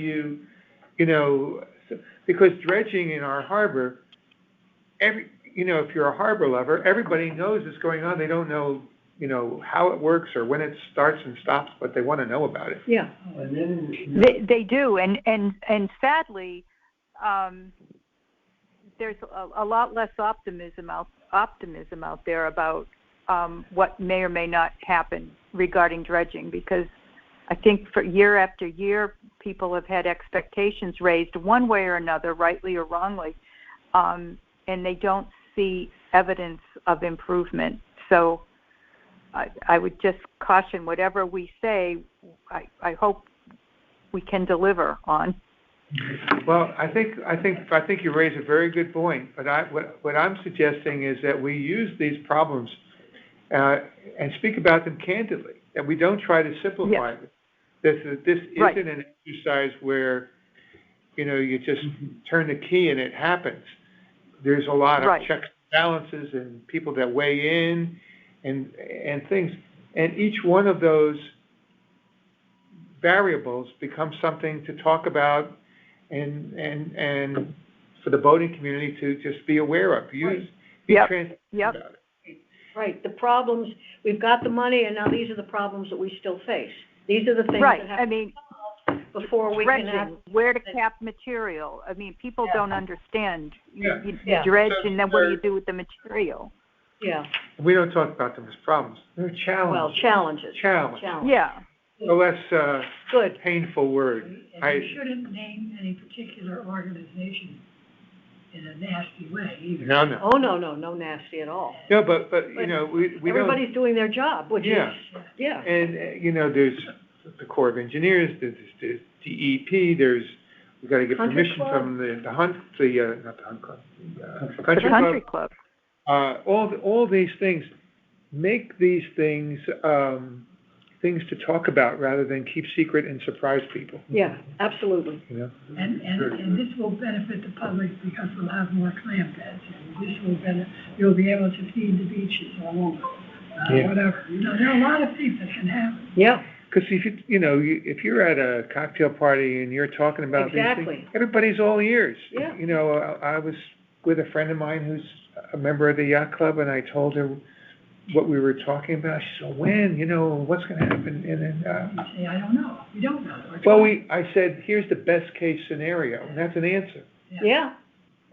because dredging in our harbor, if you're a harbor lover, everybody knows what's going on. They don't know, how it works or when it starts and stops, but they want to know about it. Yeah, And then. They do, and sadly, there's a lot less optimism out there about what may or may not happen regarding dredging, because I think for year after year, people have had expectations raised one way or another, rightly or wrongly, and they don't see evidence of improvement. So I would just caution whatever we say, I hope we can deliver on. Well, I think you raise a very good point, but what I'm suggesting is that we use these problems and speak about them candidly, that we don't try to simplify it. This Right. isn't an exercise where, you just turn the key and it happens. There's a lot of Right. checks and balances and people that weigh in and things. And each one of those variables becomes something to talk about and for the boating community to just be aware of. Be Yep. transparent Yep. about it. Right, the problems, we've got the money, and now these are the problems that we still face. These are the things Right, that I have mean, before we can act. dredging, where to cap material. I mean, people don't understand. You Yeah. dredge, So and then what do you do with the material? Yeah, We don't talk about them as problems. They're well, challenges. challenges. Challenge. Yeah, A less Good, painful word. And you shouldn't name any particular organization in a nasty way either. No. oh, no nasty at all. No, but, you know, we don't. Everybody's doing their job, which is, Yeah. yeah. And, you know, there's the Corps of Engineers, there's DEP, we've got to get Country permission club? from not the Hunt Club, the Country country Club. club. All these things, make these things, things to talk about rather than keep secret and surprise people, Yeah, absolutely. you know? And this will benefit the public because we'll have more clam beds, and this will you'll be able to feed the beaches or Yeah. whatever. You know, there are a lot of things that can happen. Yeah, Because if you're at a cocktail party and you're talking about these Exactly. things, everybody's all ears. Yeah. You know, I was with a friend of mine who's a member of the yacht club, and I told her what we were talking about. She said, "When? You know, what's going to happen?" And then, You say, I don't know. We don't know. I said, "Here's the best case scenario," and that's an answer. yeah,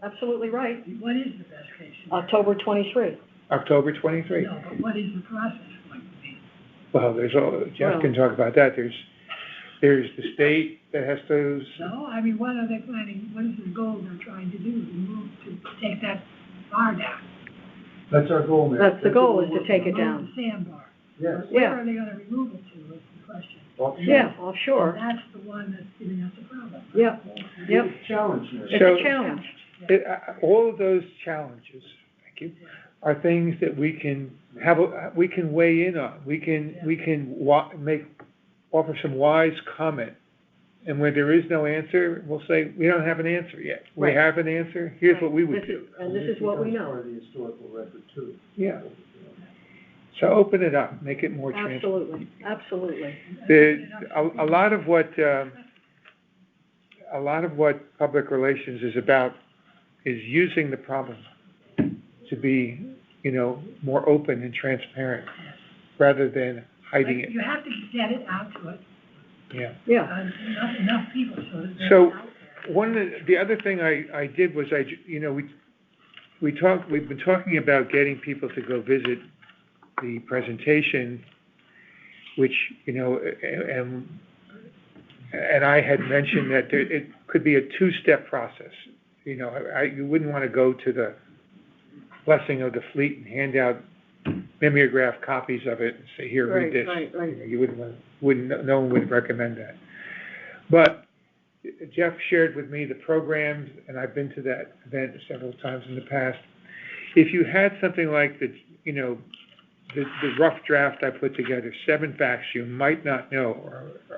absolutely right. What is the best case scenario? October 23. October 23. No, but what is the process going to be? Well, Jeff can talk about that. There's the state that has to. So, I mean, what are they planning, what is the goal they're trying to do, to take that bar down? That's our goal, Mayor. That's the goal, what is we're to take it working on. down. The sandbar. Yes. Where Yeah. are they gonna remove it to, is the question. Yeah, offshore. And that's the one that's giving us a problem. Yeah, yep. It's a challenge, Mayor. It's So- a challenge. All of those challenges, thank you, are things that we can we can weigh in on. We can offer some wise comment. And when there is no answer, we'll say, we don't have an answer yet. We Right. have an answer, here's what we would This do. is- And this is what we Becomes know. part of the historical record too. Yeah. So open it up, make it more transparent. Absolutely, absolutely. A lot of what public relations is about is using the problem to be, more open and transparent, rather than hiding But it. you have to get it out to it, Yeah. Yeah, not enough people, so that So, it's out there. one of the other thing I did was we've been talking about getting people to go visit the presentation, which, and I had mentioned that it could be a two-step process. You wouldn't want to go to the blessing of the fleet and hand out mimeograph copies of it and say, here, read this. Right. You no one would recommend that. But Jeff shared with me the programs, and I've been to that event several times in the past. If you had something like the rough draft I put together, 7 facts you might not know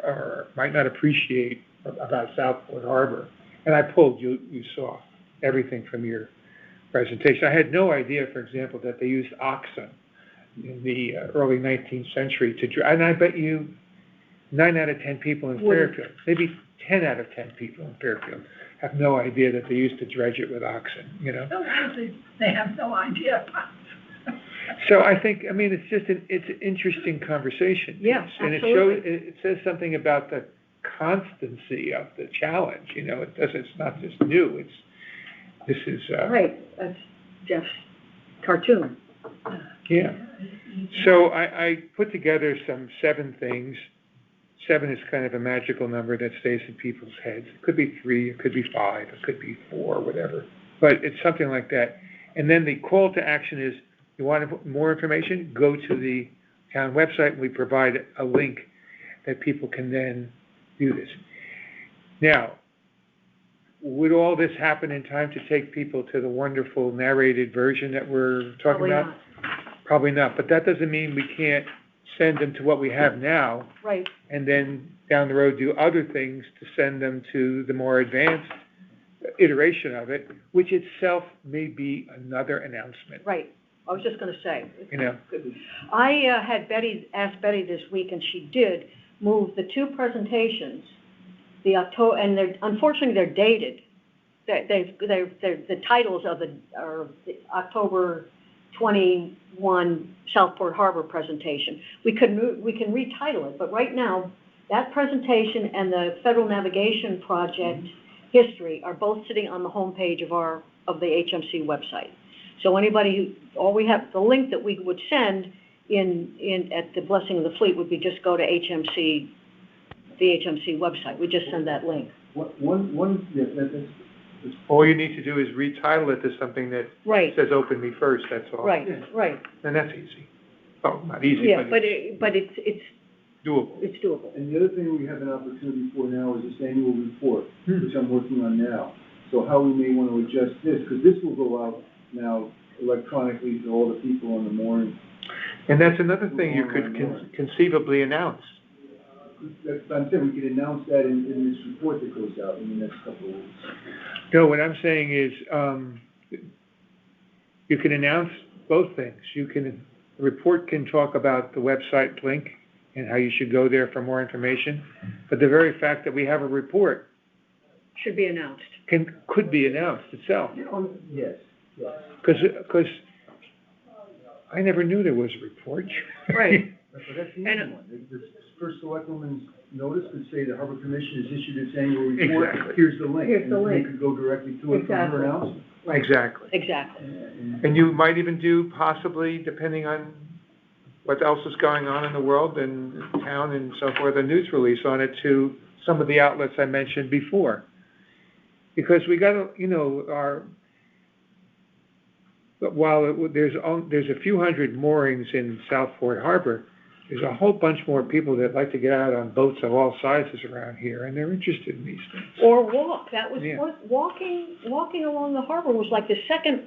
or might not appreciate about Southport Harbor, and I pulled, you saw everything from your presentation. I had no idea, for example, that they used oxen in the early 19th century and I bet you 9 out of 10 people in Fairfield, maybe 10 out of 10 people in Fairfield have no idea that they used to dredge it with oxen, No, honestly, they have no idea. So I think, it's just it's an interesting conversation. Yeah, And absolutely. it says something about the constancy of the challenge, it's not just new, this is, Right, that's Jeff's cartoon. yeah. So I put together some 7 things. 7 is kind of a magical number that stays in people's heads. It could be 3, it could be 5, it could be 4, whatever. But it's something like that. And then the call to action is, you want more information? Go to the town website, and we provide a link that people can then do this. Now, would all this happen in time to take people to the wonderful narrated version that we're talking Probably about? not. Probably not, but that doesn't mean we can't send them to what we have now, Right, and then down the road do other things to send them to the more advanced iteration of it, which itself may be another announcement, right. I was just gonna say. I had asked Betty this week, and she did move the 2 presentations, and unfortunately they're dated, the titles of the October 21 Southport Harbor presentation. We can retitle it, but right now, that presentation and the Federal Navigation Project history are both sitting on the homepage of the HMC website. So anybody the link that we would send at the Blessing of the Fleet would be just go to the HMC website. We just send that link. All you need to do is retitle it to something that Right. says "Open Me First." That's all. Right, right. And that's easy. Oh, not easy, Yeah, but but it's doable. it's doable. And the other thing we have an opportunity for now is this annual report, which I'm working on now. So how we may want to adjust this, because this will go out now electronically to all the people on the mooring. And that's another thing you could conceivably announce. I'm saying we could announce that in this report that goes out in the next couple of weeks. No, what I'm saying is, you can announce both things. The report can talk about the website link and how you should go there for more information, but the very fact that we have a report Should be announced. could be announced itself. Yes, yes. Because I never knew there was a report. Right. But that's the easy one. The first selectwoman's notice could say the Harbor Commission has issued its annual report. Exactly. Here's the link. Here's the And link. they could go directly to it from Exactly. her announcement. Exactly. Exactly. And you might even do, possibly, depending on what else is going on in the world and town and so forth, a news release on it to some of the outlets I mentioned before. Because we got to, while there's a few hundred moorings in Southport Harbor, there's a whole bunch more people that like to get out on boats of all sizes around here, and they're interested in these things. Or walk. That was Yeah. walking along the harbor was like the second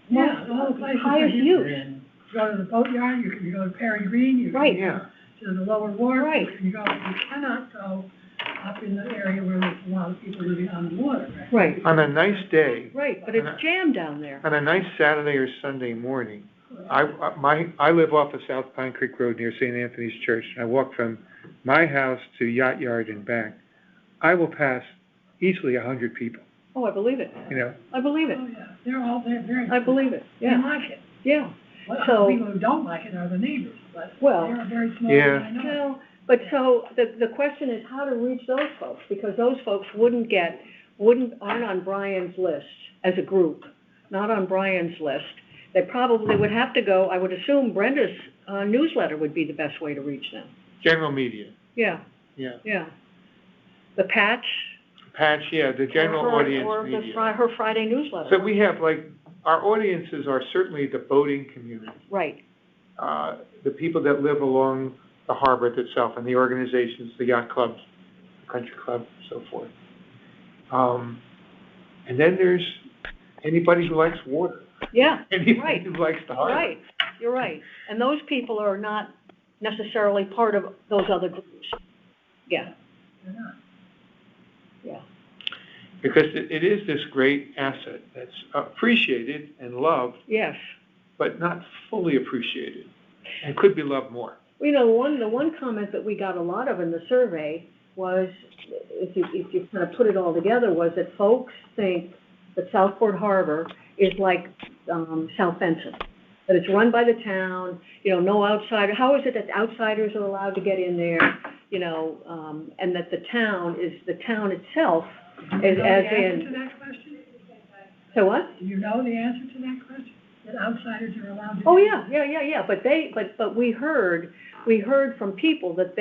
Yeah, all the places. highest you use. can go to the boatyard, you can go to Perry Green, you Right. can Yeah. go to the lower wharf. Right. You cannot go up in the area where there's a lot of people living on the water. Right. On a nice day, Right, but it's jammed down there. on a nice Saturday or Sunday morning, I live off of South Pine Creek Road near St. Anthony's Church, and I walk from my house to Yacht Yard and back. I will pass easily 100 people, Oh, I believe it. I believe it. Oh, yeah, they're very. I believe it. They Yeah, like it. yeah. Well, So- people who don't like it are the neighbors, but Well, they're very small, yeah. I know. Well, but so the question is how to reach those folks, because those folks aren't on Brian's list as a group, not on Brian's list. They probably would have to go, I would assume Brenda's newsletter would be the best way to reach them. general media, Yeah, yeah. yeah. The Patch. Patch, yeah, the general or audience media. her Friday newsletter. So we have, our audiences are certainly the boating community, Right, the people that live along the harbor itself, and the organizations, the yacht clubs, the country club, and so forth. And then there's anybody who likes water, yeah, anybody right, who likes the harbor. right, you're right. And those people are not necessarily part of those other groups. Yeah, They're not. yeah. Because it is this great asset that's appreciated and loved, Yes. but not fully appreciated, and could be loved more. Well, the one comment that we got a lot of in the survey was, if you kind of put it all together, was that folks think that Southport Harbor is like South Benson, that it's run by the town, no outsider. How is it that outsiders are allowed to get in there, and that the town itself Do you is know as the answer to in. that question? So what? Do you know the answer to that question? That outsiders are allowed to? Oh, do yeah. But we heard from people that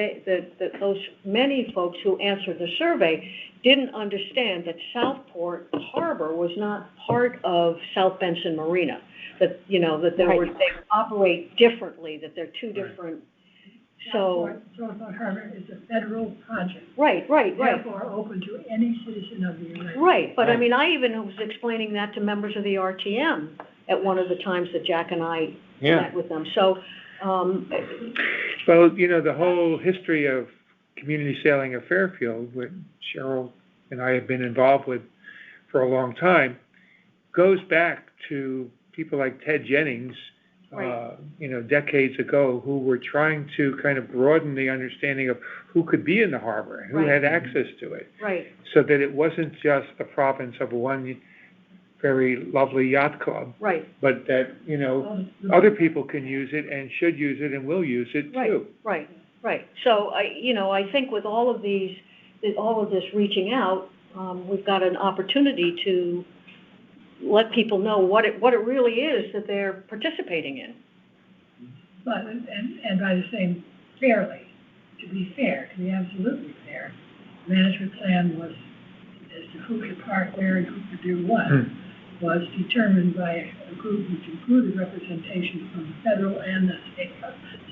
those many folks who answered the survey didn't understand that Southport Harbor was not part of South Benson Marina. That, that they operate differently, that they're two different, so. Southport Harbor is a federal project. Right. Therefore, open to any citizen of the United States. Right, but I mean, I even was explaining that to members of the RTM at one of the times that Jack and I met with them, so, Well, the whole history of community sailing of Fairfield, which Cheryl and I have been involved with for a long time, goes back to people like Ted Jennings decades ago, who were trying to kind of broaden the understanding of who could be in the harbor, and who Right. had access to it, Right, so that it wasn't just the province of one very lovely yacht club, right, but that, other people can use it and should use it and will use it too. right, right. So I think with all of this reaching out, we've got an opportunity to let people know what it really is that they're participating in. But, and by the same, fairly, to be absolutely fair, the management plan was, as to who could park where and who could do what, was determined by a group which included representation from the federal and the state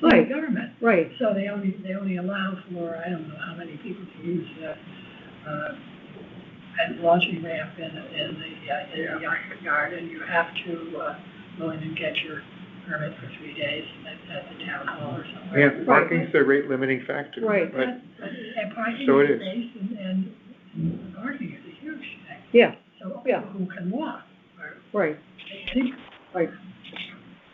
Right. government. Right, So they only allow for, I don't know how many people to use, and launching ramp in the yard, and you have to, go in and get your permit for 3 days at the town hall or somewhere. Yeah, parking's the rate limiting factor. Right. But, And parking So it is is. based, and parking is a huge thing. yeah, So Yeah. people who can walk are, right, I think,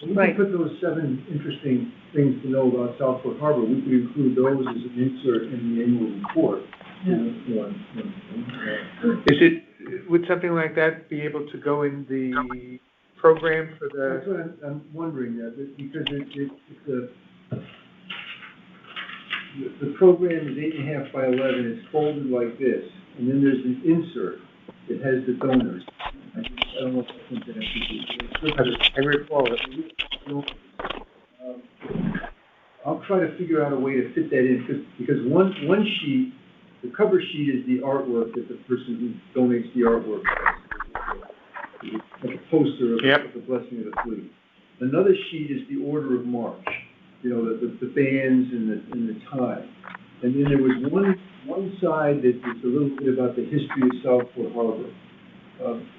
We Right. could put those 7 interesting things to know about Southport Harbor, we could include those as an insert in the annual report. One thing. would something like that be able to go in the program for That's the, what I'm wondering, because the program is 8.5 by 11, it's folded like this, and then there's an insert that has the donors. I don't know if that's something that should be. I recall it. I'll try to figure out a way to fit that in, because one sheet, the cover sheet is the artwork that the person who donates the artwork does. Like a poster of Yep. the Blessing of the Fleet. Another sheet is the order of march, the bands and the time. And then there was one side that's a little bit about the history of Southport Harbor.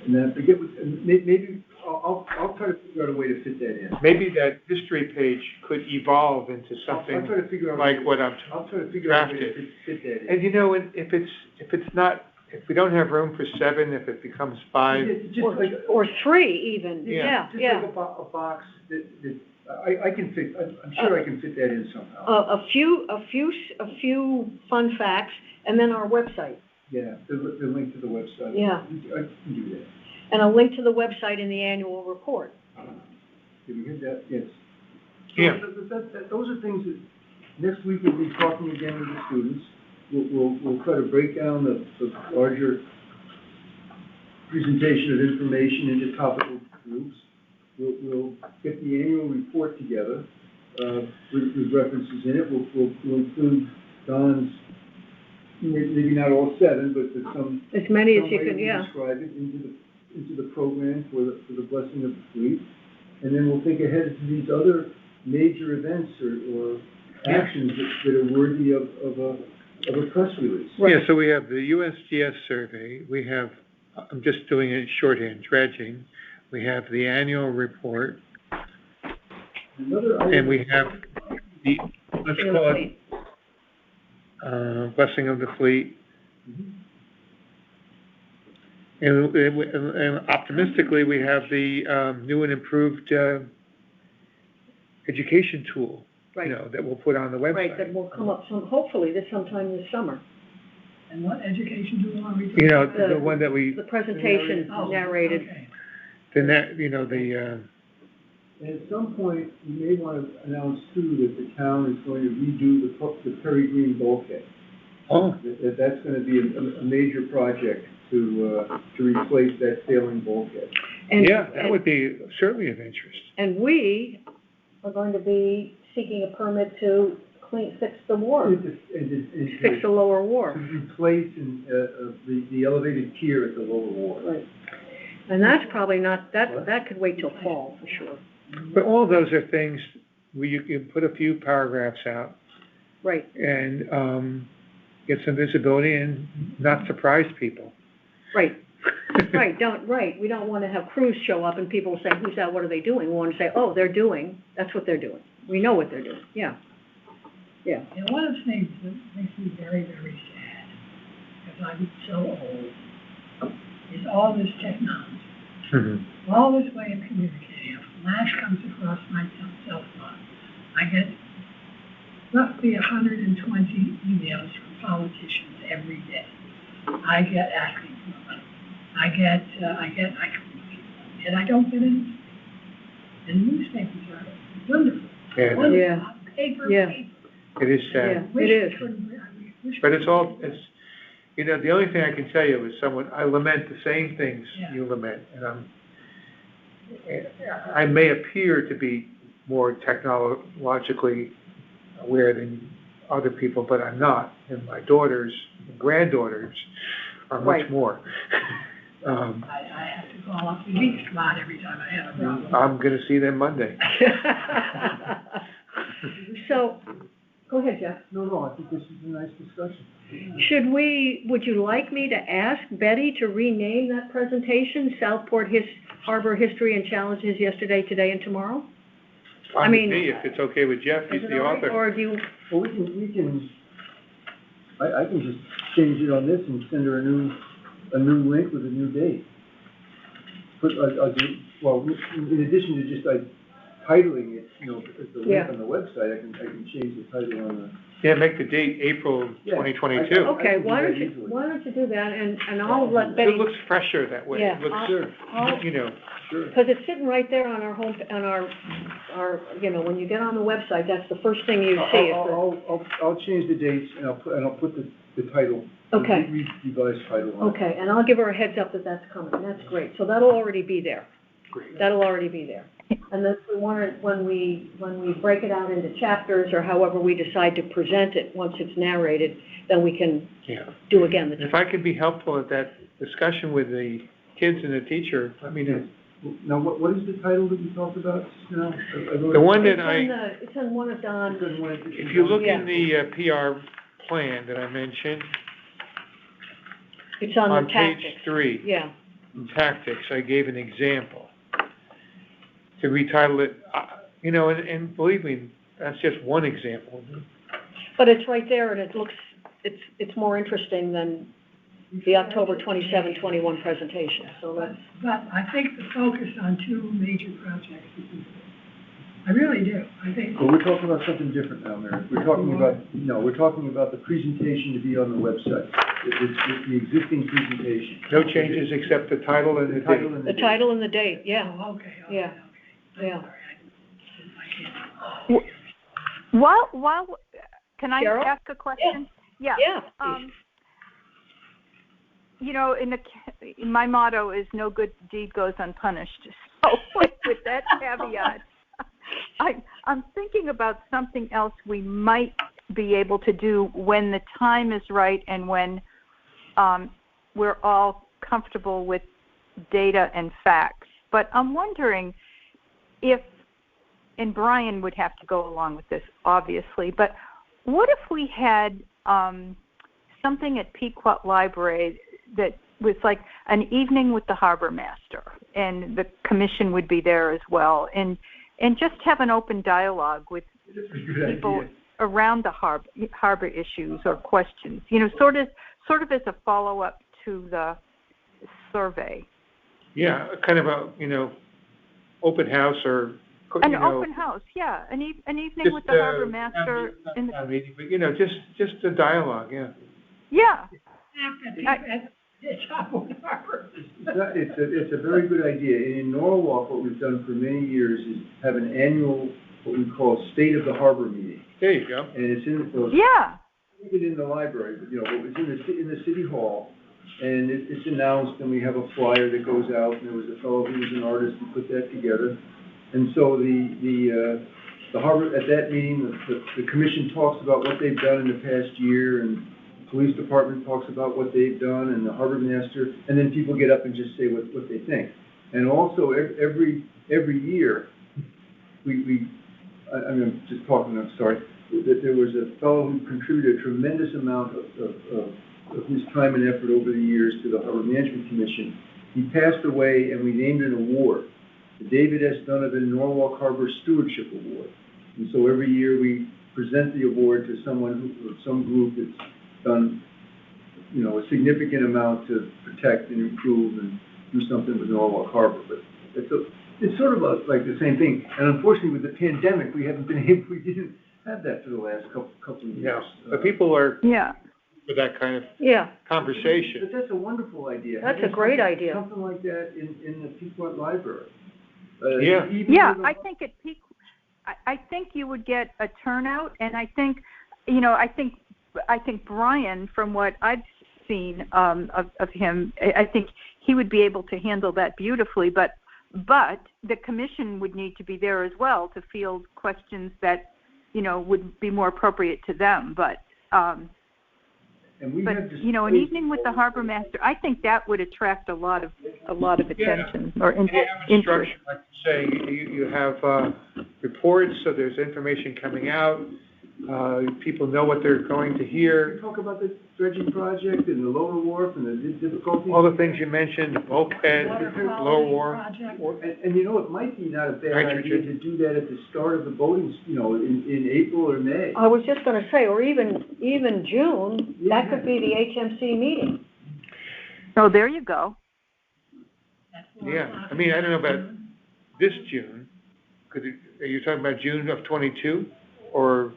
And then I forget maybe I'll try to figure out a way to fit that in. Maybe that history page could evolve into I'll something try to figure out like what I'm I'll try to figure out a way to drafted. fit that in. And if we don't have room for 7, if it becomes 5, Just like, or 3 even, Yeah. yeah. just like a box that I can fit, I'm sure I can fit that in somehow. A few fun facts, and then our website, Yeah, the link to the website. Yeah. I can do that. and a link to the website in the annual report. Did we get that? Yes. Yeah. So those are things that, next week we'll be talking again with the students. We'll try to break down the larger presentation of information into topical groups. We'll get the annual report together, with references in it. We'll include Don's, maybe not all 7, but some. As many as some you way can, to yeah. describe it into the program for the Blessing of the Fleet. And then we'll think ahead to these other major events or actions that are worthy of a press release. Yeah, so we have the USGS survey, we have, I'm just doing it in shorthand, dredging, we have the annual report, Another and item, we have the, let's call it, Blessing of the Fleet. And optimistically, we have the new and improved education tool, Right, that we'll put on the website. right, that will come up hopefully sometime this summer. and what education do you want me to? The one that we, The presentation Oh, narrated. okay. and at some point, you may want to announce too that the town is going to redo the Perry Green bulkhead. That's going to be a major project to replace that failing bulkhead. And- yeah, that would be certainly of interest. And we are going to be seeking a permit to fix the wharf, fix the lower To wharf. replace the elevated tier at the lower wharf. Right. And that's probably not, that could wait till fall, for sure. But all those are things where you can put a few paragraphs out Right, and get some visibility and not surprise people. right, right, we don't wanna have crews show up and people say, who's that, what are they doing? We wanna say, oh, that's what they're doing. We know what they're doing, yeah. Yeah, And one of the things that makes me very, very sad, because I'm so old, is all this technology, all this way of communicating. flash comes across my cell phone. I get roughly 120 emails from politicians every day. I get asking for money. And I don't get any. And newspapers are wonderful. Yeah, Wonderful. Yeah. Paper. Yeah. it is Yeah, sad. it is. But it's all, you know, the only thing I can tell you is I lament the same things Yeah. you lament, and I may appear to be more technologically aware than other people, but I'm not, and my daughters and granddaughters are much Right. more. I have to call up the geek spot every time I have a problem. I'm gonna see them Monday. So, go ahead, Jeff. No, I think this is a nice discussion. Would you like me to ask Betty to rename that presentation, Southport Harbor History and Challenges Yesterday, Today, and Tomorrow? Fine with mean, me, if it's okay with Jeff, he's Is it the all right, author. or do you, Well, I can just change it on this and send her a new link with a new date. I'll do, well, in addition to just titling it, you know, as the Yeah. link on the website, I can change the title on the. Yeah, make the date April Yeah, 2022. okay, can do why that don't you do that, and I'll let Betty, It looks fresher that way. Yeah, It looks, I'll- you know, Sure. because it's sitting right there on our home, on our, you know, when you get on the website, that's the first thing you see. is the- I'll change the dates and I'll put the title. Okay. The revised title on it. Okay, and I'll give her a heads up that that's coming, that's great, so that'll already be there. great. That'll already be there. And then when we break it out into chapters, or however we decide to present it, once it's narrated, then we can Yeah. do again the. If I could be helpful at that discussion with the kids and the teacher, let me know. Now, what is the title that you talked about now? The one that It's in one of Don's, if you look in the PR plan that I mentioned, it's on on the page tactics. 3, Yeah, in tactics, I gave an example. To retitle it, you know, and believe me, that's just one example. but it's right there, and it's more interesting than the October 27, 21 presentation, so that's. But I think the focus on two major projects is important. I really do. I think. Well, we're talking about something different now, Mary. We're talking about the presentation to be on the website. It's the existing presentation. No changes except the title and the The title date. and The date. title and the date, yeah, Oh, okay. Yeah. Okay. Yeah. I'm sorry, While, can I Cheryl? ask a question? Yeah. yeah. You know, my motto is no good deed goes unpunished. So with that caveat, I'm thinking about something else we might be able to do when the time is right and when we're all comfortable with data and facts. But I'm wondering if, and Brian would have to go along with this, obviously, but what if we had something at Pequot Library that was like an evening with the harbor master, and the commission would be there as well, and just have an open dialogue with people around the harbor issues or questions, you know, sort of as a follow-up to the survey. Yeah, kind of a, you know, open house or, An you know, open house, yeah, an evening just, with the harbor master. not meeting, but, you know, just a dialogue, yeah. Yeah. It's Southport Harbor. It's a very good idea. And in Norwalk, what we've done for many years is have an annual, what we call State of the Harbor meeting. There you go. And it's in, Yeah. even in the library, but, you know, it's in the city hall. And it's announced, and we have a flyer that goes out, and there was a fellow who was an artist who put that together. And so the harbor, at that meeting, the commission talks about what they've done in the past year, and the police department talks about what they've done, and the harbor master, and then people get up and just say what they think. And also, every year, I'm just talking, I'm sorry, that there was a fellow who contributed a tremendous amount of his time and effort over the years to the Harbor Management Commission. He passed away, and we named an award, the David S. Donovan Norwalk Harbor Stewardship Award. And so every year we present the award to someone or some group that's done, you know, a significant amount to protect and improve and do something with Norwalk Harbor. But it's sort of like the same thing, and unfortunately with the pandemic, we didn't have that for the last couple of years. No, but people are Yeah. for that kind of Yeah, conversation. But that's a wonderful idea. That's a great idea. Something like that in the Pequot Library. Yeah. Even Yeah, with I think at peak, I think you would get a turnout, and I think, I think Brian, from what I've seen of him, I think he would be able to handle that beautifully. But the commission would need to be there as well to field questions that, would be more appropriate to them. But And we have just. an evening with the harbor master, I think that would attract a lot of attention or And you have interest. instruction, like you say, you have reports, so there's information coming out. People know what they're going to We hear. talk about the dredging project and the lower wharf and the difficulties. All the things you mentioned, bulkhead, Water lower quality wharf. project. And it might be not a bad idea Nitrogen. to do that at the start of the boating, in April or May. I was just gonna say, or even June, that Yeah. could be the HMC meeting. Oh, there you go. At 4 Yeah, o'clock I mean, I don't know about in this June. Are you talking about June of '22, or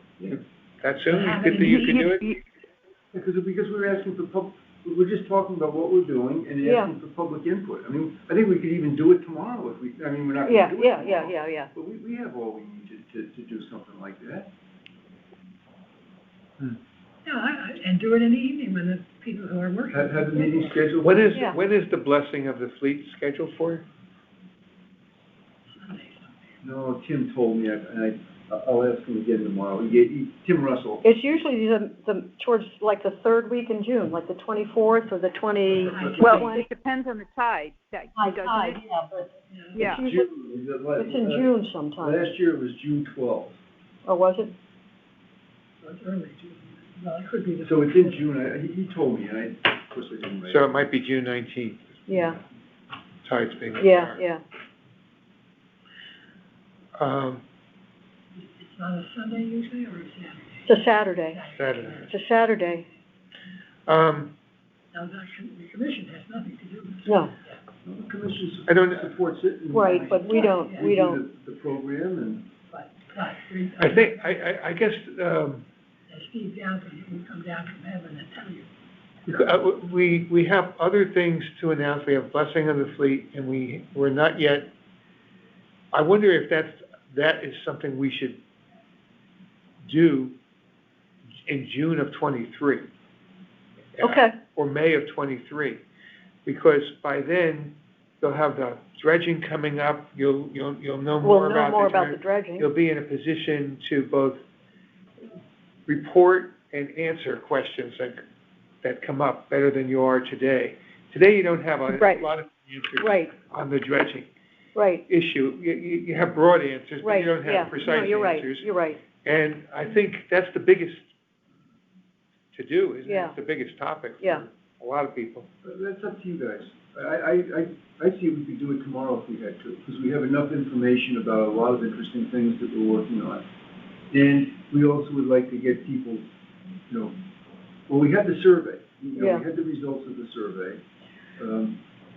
that soon? You could do it? Because we're asking for we're just talking about what we're doing and Yeah. asking for public input. I mean, I think we could even do it tomorrow we're not gonna Yeah, do it yeah, tomorrow. yeah. But we have all we need to do something like that. and do it in the evening when the people who are working. Have the meeting scheduled. When is, Yeah. when is the blessing of the fleet scheduled for? Sunday. No, Tim told me, and I'll ask him again tomorrow. Tim Russell. It's usually the towards like the third week in June, like the 24th or the 20. Well, it depends on the tide, doesn't it? Yeah, but Yeah. it's usually, it's in June sometime. Last year it was June 12th. Or was it? So it's early June. Well, it could be the. So it's in June. He told me, and of course I didn't write it. So it might be June 19th, Yeah, tide's being. yeah. It's not a Sunday usually, or a Saturday? It's a Saturday. Saturday. It's a Saturday. Now, the commission has nothing to do with it. No, The commission I don't- supports it. and right, but we don't. do The program and. But, I think, I guess, Steve Downton, he will come down from heaven and tell you. we have other things to announce. We have blessing of the fleet, and we're not yet, I wonder if that is something we should do in June of '23. Okay. Or May of '23, because by then, you'll have the dredging coming up, you'll know We'll more know about more the about the dredging. You'll be in a position to both report and answer questions that come up better than you are today. Today, you don't have a Right. lot of answers Right, on the dredging right, issue. You have broad answers, but right, you don't yeah. have precise No, you're answers. right, you're right. And I think that's the biggest to do, isn't it? Yeah. It's the biggest topic Yeah. for a lot of people. But that's up to you guys. I see we could do it tomorrow if we had to, because we have enough information about a lot of interesting things that we're working on. And we also would like to get people, well, we had the survey. Yeah. We had the results of the survey.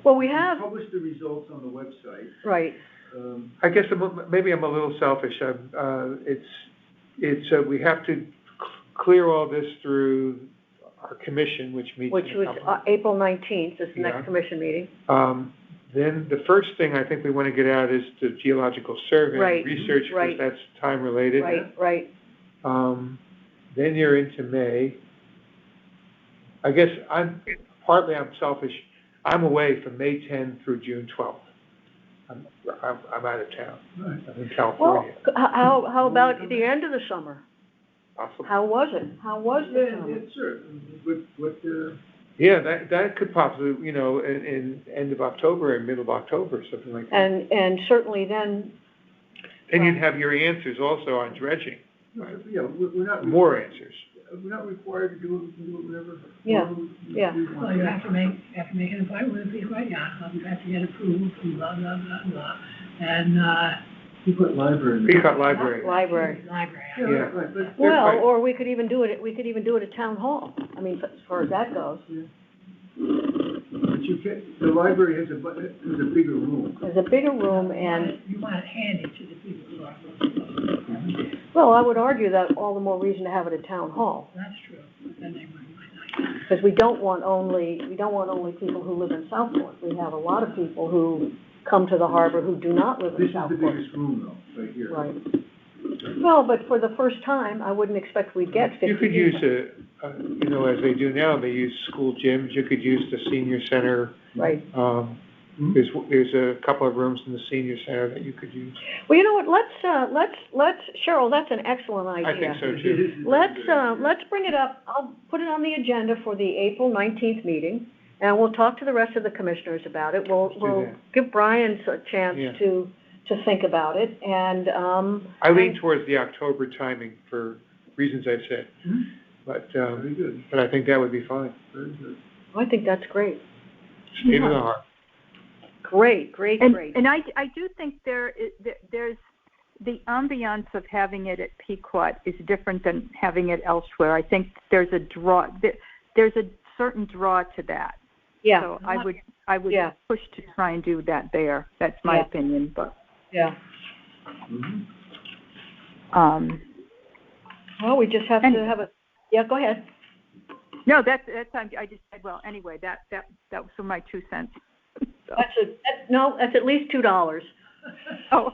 Well, we have, Published the results on the website. right, I guess maybe I'm a little selfish. We have to clear all this through our commission, which meets which in a was couple. April 19th, is the Yeah. next commission meeting. Then the first thing I think we want to get out is the geological survey, Right, research, because right. that's time related. Right. Then you're into May. I guess I'm selfish. I'm away from May 10th through June 12th. I'm out of town. Right. I'm in Well, California, how about the end of the summer? possibly. How was it? How was the Yeah, summer? yeah, sure. Yeah, that could possibly, in end of October or middle of October, something like that. And certainly then, Then you'd have your answers also on dredging, Yeah, we're not. more answers. We're not required to do it, we can do it whenever. Yeah, whenever yeah. we want Well, you have to make an appointment with the Pequot Yacht Club, you have to get approval from blah, blah, blah, blah. And, Pequot Library. Pequot Library. library. library. Yeah, Yeah. right, but. Well, or we could even do it at town hall. I mean, as far as that goes. But you the library has a bigger room. There's a bigger room and, You want it handy to the people who are. well, I would argue that all the more reason to have it at town hall. That's true, but then they might not. Because we don't want only people who live in Southport. We have a lot of people who come to the harbor who do not live in This is the Southport. biggest room though, right here. Right. Well, but for the first time, I wouldn't expect we'd get 50 You could use as they do now, they use school gyms, you could use the senior center. Right. There's a couple of rooms in the senior center that you could use. Well, you know what, let's, Cheryl, that's an excellent idea. I think so too. Let's bring it up, I'll put it on the agenda for the April 19th meeting, and we'll talk to the rest of the commissioners about it. We'll that. give Brian a chance Yeah. to think about it, and, I lean towards the October timing for reasons I've said, but, Very good, but I think that would be fine. very good. I think that's great. State of the heart. Great. And I do think there's the ambiance of having it at Pequot is different than having it elsewhere. I think there's a certain draw to that. Yeah. So I would Yeah. push to try and do that there. That's my Yeah. opinion, but, Yeah. Mhm. Well, we just have to have a, yeah, go ahead. no, that's, I just said, well, anyway, that was for my 2 cents. So. That's at least $2. Oh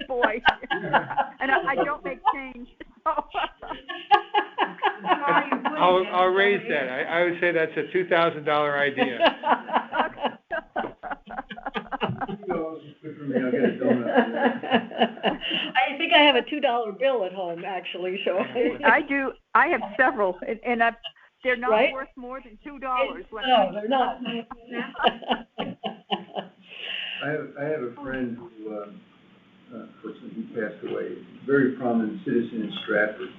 boy. And I don't make change, so. I'll raise that. I would say that's a $2,000 idea. I'll get a donut. I think I have a $2 bill at home, actually, so. I do. I have several, and they're not Right? worth more than $2. No, they're not. I have a friend who, unfortunately, he passed away, very prominent citizen in Stratford,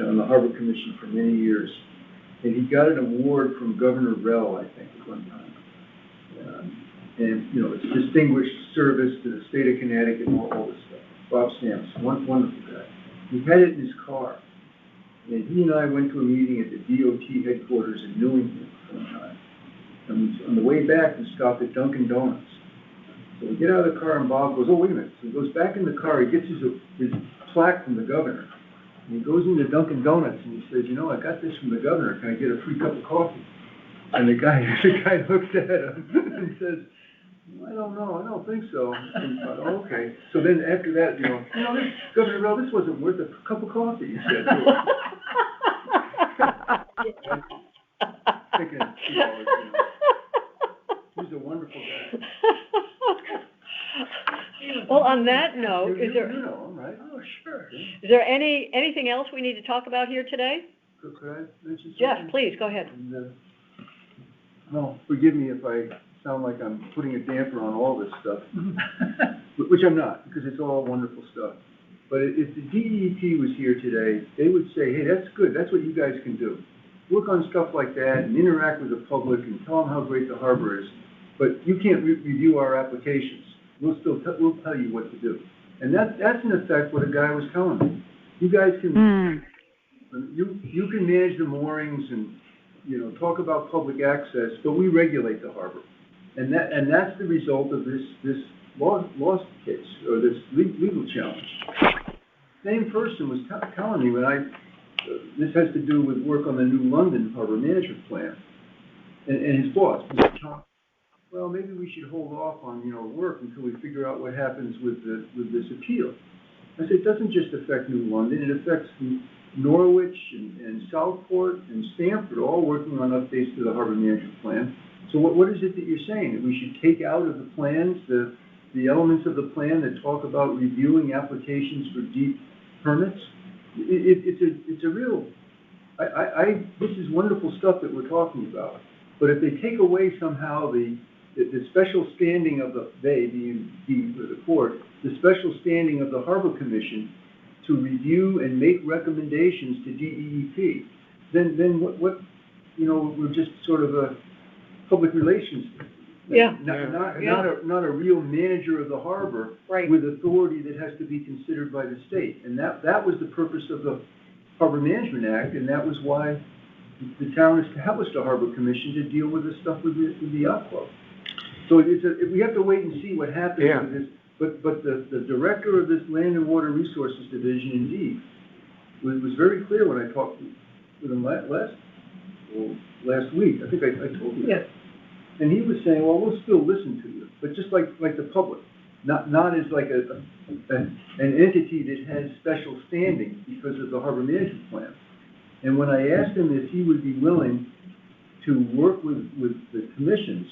on the Harbor Commission for many years. And he got an award from Governor Rell, I think, at one time. And, it's distinguished service to the state of Connecticut and all this stuff. Bob Stamps, wonderful guy. He had it in his car. And he and I went to a meeting at the DOT headquarters in Newington one time. And on the way back, we stopped at Dunkin' Donuts. So we get out of the car and Bob goes, oh, wait a minute. So he goes back in the car, he gets his plaque from the governor. And he goes into Dunkin' Donuts and he says, I got this from the governor. Can I get a free cup of coffee? And the guy looks at him and says, I don't know. I don't think so. And I thought, oh, okay. So then after that, this, Governor Rell, this wasn't worth a cup of coffee, he said to him. Thinking, he's a wonderful guy. Well, on that note, You know him, right? Oh, sure. is there anything else we need to talk about here today? Could I mention something? Yes, please, go ahead. And, well, forgive me if I sound like I'm putting a damper on all this stuff, which I'm not, because it's all wonderful stuff. But if the DEP was here today, they would say, hey, that's good, that's what you guys can do. Work on stuff like that and interact with the public and tell them how great the harbor is. But you can't review our applications. We'll tell you what to do. And that's in effect what a guy was telling me. You guys can, you can manage the moorings and, talk about public access, but we regulate the harbor. And that's the result of this lost case, or this legal challenge. Same person was telling me when this has to do with work on the new London Harbor Management Plan. And his boss, Mr. Thompson, well, maybe we should hold off on, work until we figure out what happens with this appeal. I said, it doesn't just affect New London, it affects Norwich and Southport and Stamford, all working on updates to the Harbor Management Plan. So what is it that you're saying? That we should take out of the plans the elements of the plan that talk about reviewing applications for deep permits? It's a real, this is wonderful stuff that we're talking about. But if they take away somehow the special standing of they being the court, the special standing of the Harbor Commission to review and make recommendations to DEP, then what we're just sort of a public relations. Yeah. Not a real manager of the harbor. Right. With authority that has to be considered by the state. And that was the purpose of the Harbor Management Act, and that was why the town established a harbor commission to deal with this stuff with the yacht club. So we have to wait and see what happens Yeah. with this. But the director of this Land and Water Resources Division, indeed, was very clear when I talked with him last week. I think I told you. Yes. And he was saying, well, we'll still listen to you, but just like the public, not as like an entity that has special standing because of the harbor management plan. And when I asked him if he would be willing to work with the commissions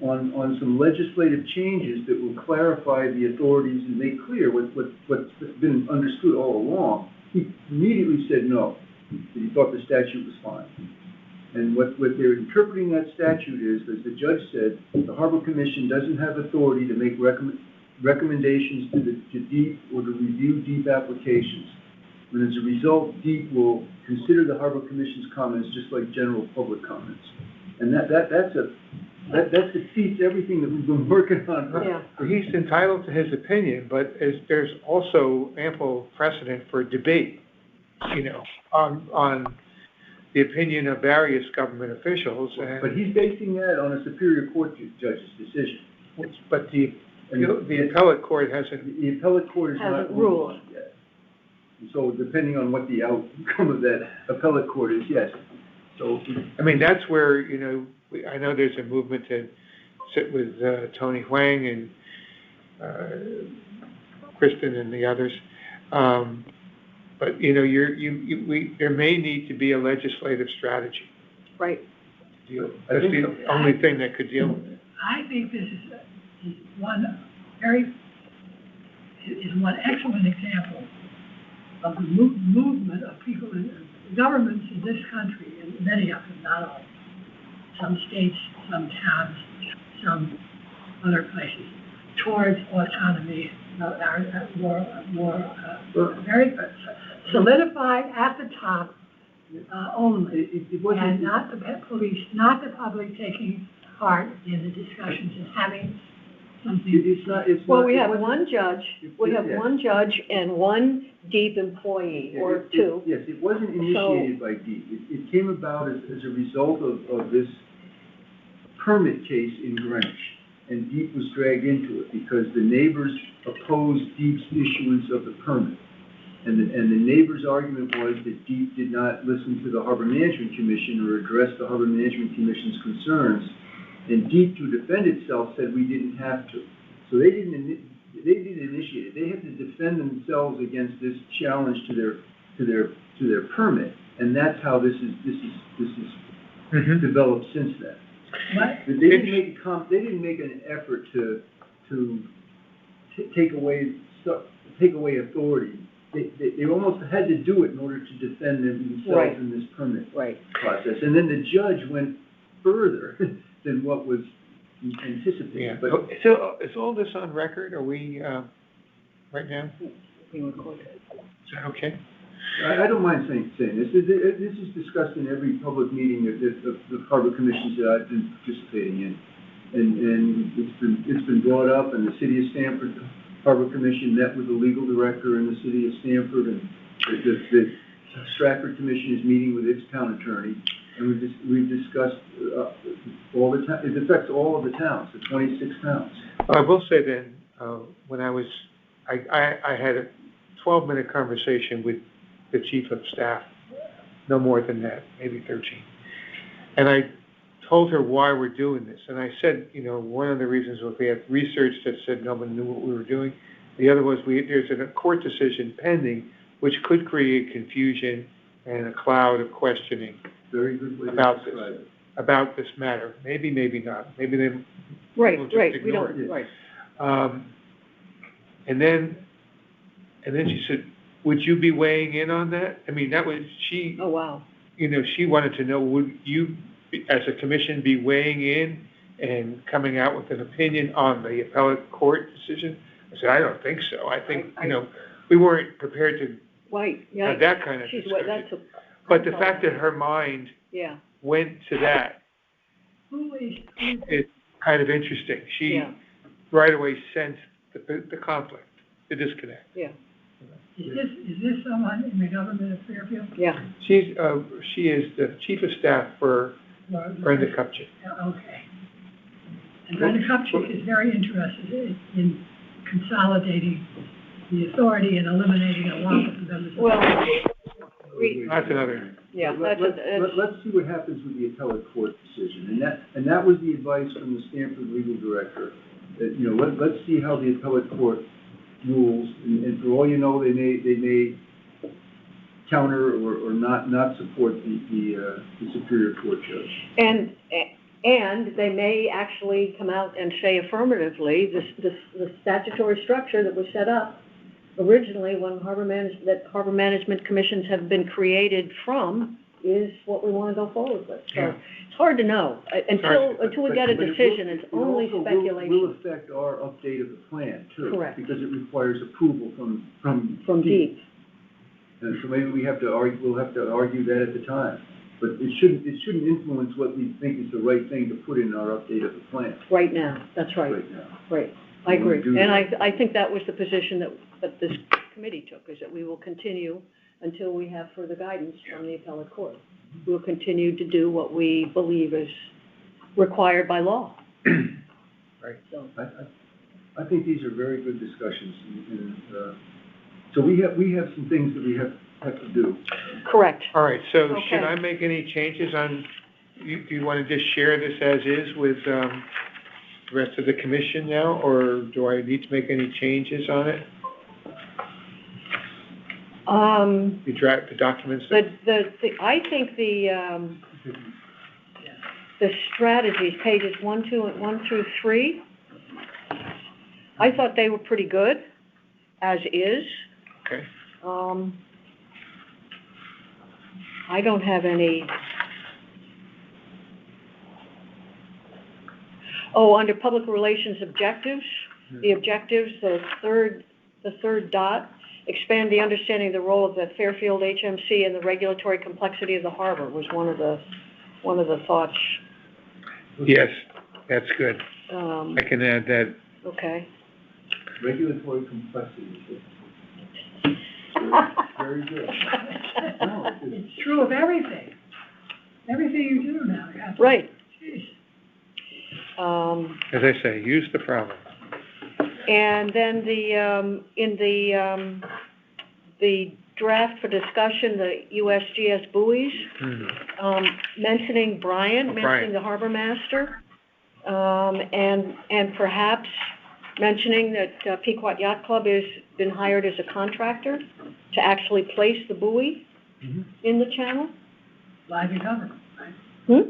on some legislative changes that will clarify the authorities and make clear what's been understood all along, he immediately said no, that he thought the statute was fine. And what they're interpreting that statute is, as the judge said, the Harbor Commission doesn't have authority to make recommendations to DEEP or to review DEEP applications. And as a result, DEEP will consider the Harbor Commission's comments just like general public comments. And that defeats everything that we've been working on. Yeah. He's entitled to his opinion, but there's also ample precedent for debate, on the opinion of various government officials. But he's basing that on a Superior Court judge's decision. But the appellate court hasn't. The appellate court has not Hasn't ruled yet. So depending on what the outcome of that appellate court is, yes. So. I mean, that's where, I know there's a movement to sit with Tony Huang and Kristen and the others. But there may need to be a legislative strategy. Right. That's the only thing that could deal with it. I think this is one excellent example of the movement of people in governments in this country, and many of them, not all, some states, some towns, some other places, towards autonomy, very solidified at the top only, and not the police, not the public taking part in the discussions and having something. Well, we have one judge, one judge and one DEEP employee, or two. Yes, it wasn't initiated by DEEP. It came about as a result of this permit case in Greenwich. And DEEP was dragged into it because the neighbors opposed DEEP's issuance of the permit. And the neighbors' argument was that DEEP did not listen to the Harbor Management Commission or address the Harbor Management Commission's concerns. And DEEP, to defend itself, said we didn't have to. So they didn't initiate it. They had to defend themselves against this challenge to their permit. And that's how this is developed since then. They didn't make an effort to take away authority. They almost had to do it in order to defend themselves in this permit process. And then the judge went further than what was anticipated. Yeah. But So is all this on record? Are we right now? Being recorded. Is that okay? I don't mind saying this. This is discussed in every public meeting of the Harbor Commissions that I've been participating in. And it's been brought up, and the City of Stamford Harbor Commission met with the legal director in the City of Stamford, and the Stratford Commission is meeting with its town attorney. And we've discussed all the time. It affects all of the towns, the 26 towns. I will say then, when I had a 12-minute conversation with the chief of staff, no more than that, maybe 13. And I told her why we're doing this. And I said, one of the reasons was we had research that said no one knew what we were doing. The other was there's a court decision pending which could create confusion and a cloud of questioning. Very good way about to describe it. About this matter. Maybe not. Maybe they will just We ignore don't, it. right. And then she said, would you be weighing in on that? I mean, that was, she, Oh, wow. she wanted to know, would you, as a commission, be weighing in and coming out with an opinion on the appellate court decision? I said, I don't think so. I think, we weren't prepared to Right, yeah. have that kind of She's, discussion. that's But the fact that her mind went to that is kind of interesting. She right away sensed the conflict, the disconnect. Yeah. Is this someone in the government of Fairfield? Yeah, She is the chief of staff for Brenda Kupchak. Okay. And Brenda Kupchak is very interested in consolidating the authority and eliminating a lot of the members. well, That's another. yeah, Let's see what happens with the appellate court decision, and that was the advice from the Stanford legal director, that, you know, let's see how the appellate court rules, and for all you know, they may counter or not support the Superior Court judge. And they may actually come out and say affirmatively, the statutory structure that was set up originally when harbor management commissions have been created from is what we want to go forward with. So Yeah. it's hard to know. Until we get a decision, it's only It speculation. will affect our update of the plan too. Correct. Because it requires approval from From deep. And so maybe we'll have to argue that at the time. But it shouldn't influence what we think is the right thing to put in our update of the plan Right now, that's right, right now. right. I agree. Do And that. I think that was the position that this committee took, is that we will continue until we have further guidance from the appellate court. We'll continue to do what we believe is required by law. Right. So, I think these are very good discussions, and so we have some things that we have to do. correct. All right, so Okay. should I make any changes on, do you want to just share this as is with the rest of the commission now, or do I need to make any changes on it? You draft the documents? I think the strategies, pages 1 through 3, I thought they were pretty good, as is. Okay. I don't have any. Oh, under public relations objectives, the objectives, the third dot, expand the understanding of the role of the Fairfield HMC and the regulatory complexity of the harbor was one of the thoughts. Yes, that's good. Um, I can add that. okay. Regulatory complexity. Very good. No, It's true of everything. Everything you do now, you have to. Right. Geez. As I say, use the problem. And then in the draft for discussion, the USGS buoys, mentioning Brian, mentioning the harbor master, and perhaps mentioning that Pequot Yacht Club has been hired as a contractor to actually place the buoy in the channel. By the government, right?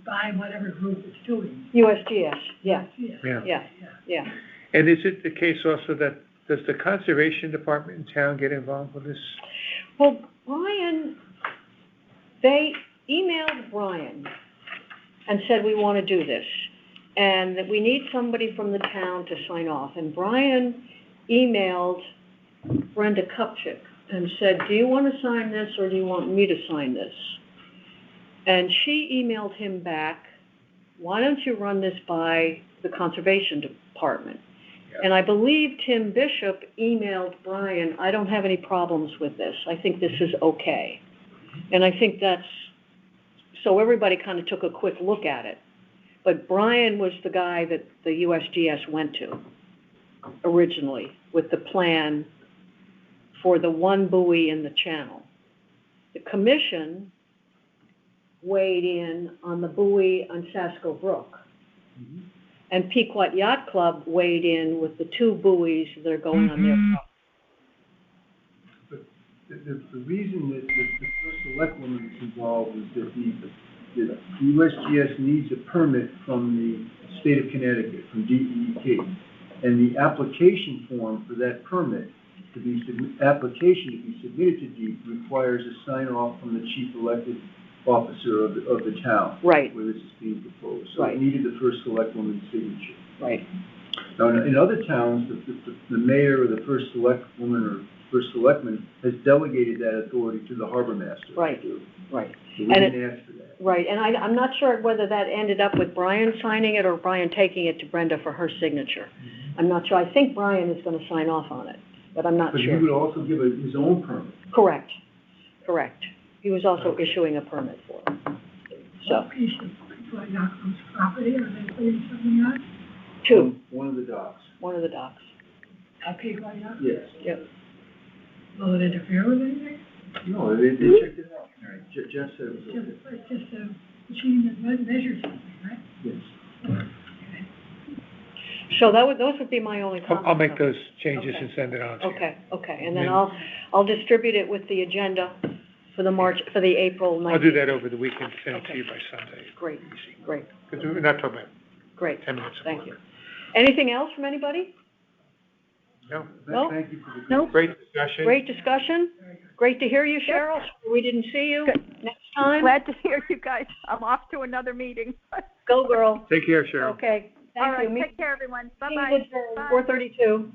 By whatever group it's doing. USGS, yeah, Yeah. yeah. And is it the case also that, does the conservation department in town get involved with this? Well, Brian, they emailed Brian and said, we want to do this, and that we need somebody from the town to sign off. And Brian emailed Brenda Kupchak and said, do you want to sign this, or do you want me to sign this? And she emailed him back, why don't you run this by the conservation department? Yeah. And I believe Tim Bishop emailed Brian, I don't have any problems with this. I think this is okay. And I think that's, so everybody kind of took a quick look at it. But Brian was the guy that the USGS went to originally with the plan for the one buoy in the channel. The commission weighed in on the buoy on Sasko Brook. And Pequot Yacht Club weighed in with the two buoys that are going on their property. But the reason that the first select woman is involved is that the USGS needs a permit from the state of Connecticut, from DEP. And the application form for that permit to be submitted to DEP requires a sign off from the chief elected officer of the town. Right. Where this is being proposed. So Right. it needed the first select woman's signature. Right. Now, in other towns, the mayor or the first select woman or first selectman has delegated that authority to the harbor master. Right. to do. Right. So we And didn't ask for that. Right, and I'm not sure whether that ended up with Brian signing it or Brian taking it to Brenda for her signature. I'm not sure. I think Brian is going to sign off on it, but I'm not But he sure. would also give his own permit. Correct, correct. He was also issuing a permit for it. So, What piece of Pequot Yacht's property are they putting something on? two, One of the docks. one of the docks. At Pequot Yacht? Yes. Yep. Will it interfere with anything? No, they checked it out. All right, Jeff said it was okay. It's just a machine that measures something, right? Yes. Okay. So those would be my only comments. I'll make those changes Okay. and send it on to you. Okay, and then I'll distribute it with the agenda for the April 19th. I'll do that over the weekend, send it to Okay. you by Sunday. Great, great, Because we're not talking about great. 10 minutes. Thank you. Anything else from anybody? No, No? Thank you for the. Nope. great discussion. Great discussion. Great to hear you, Cheryl. We didn't see you. Good. Next time, Glad to hear you guys. I'm off to another meeting. go girl. Take care, Cheryl. Okay, All thank right, you. take care, everyone. Meeting Bye-bye. adjourned, Bye. 4:32.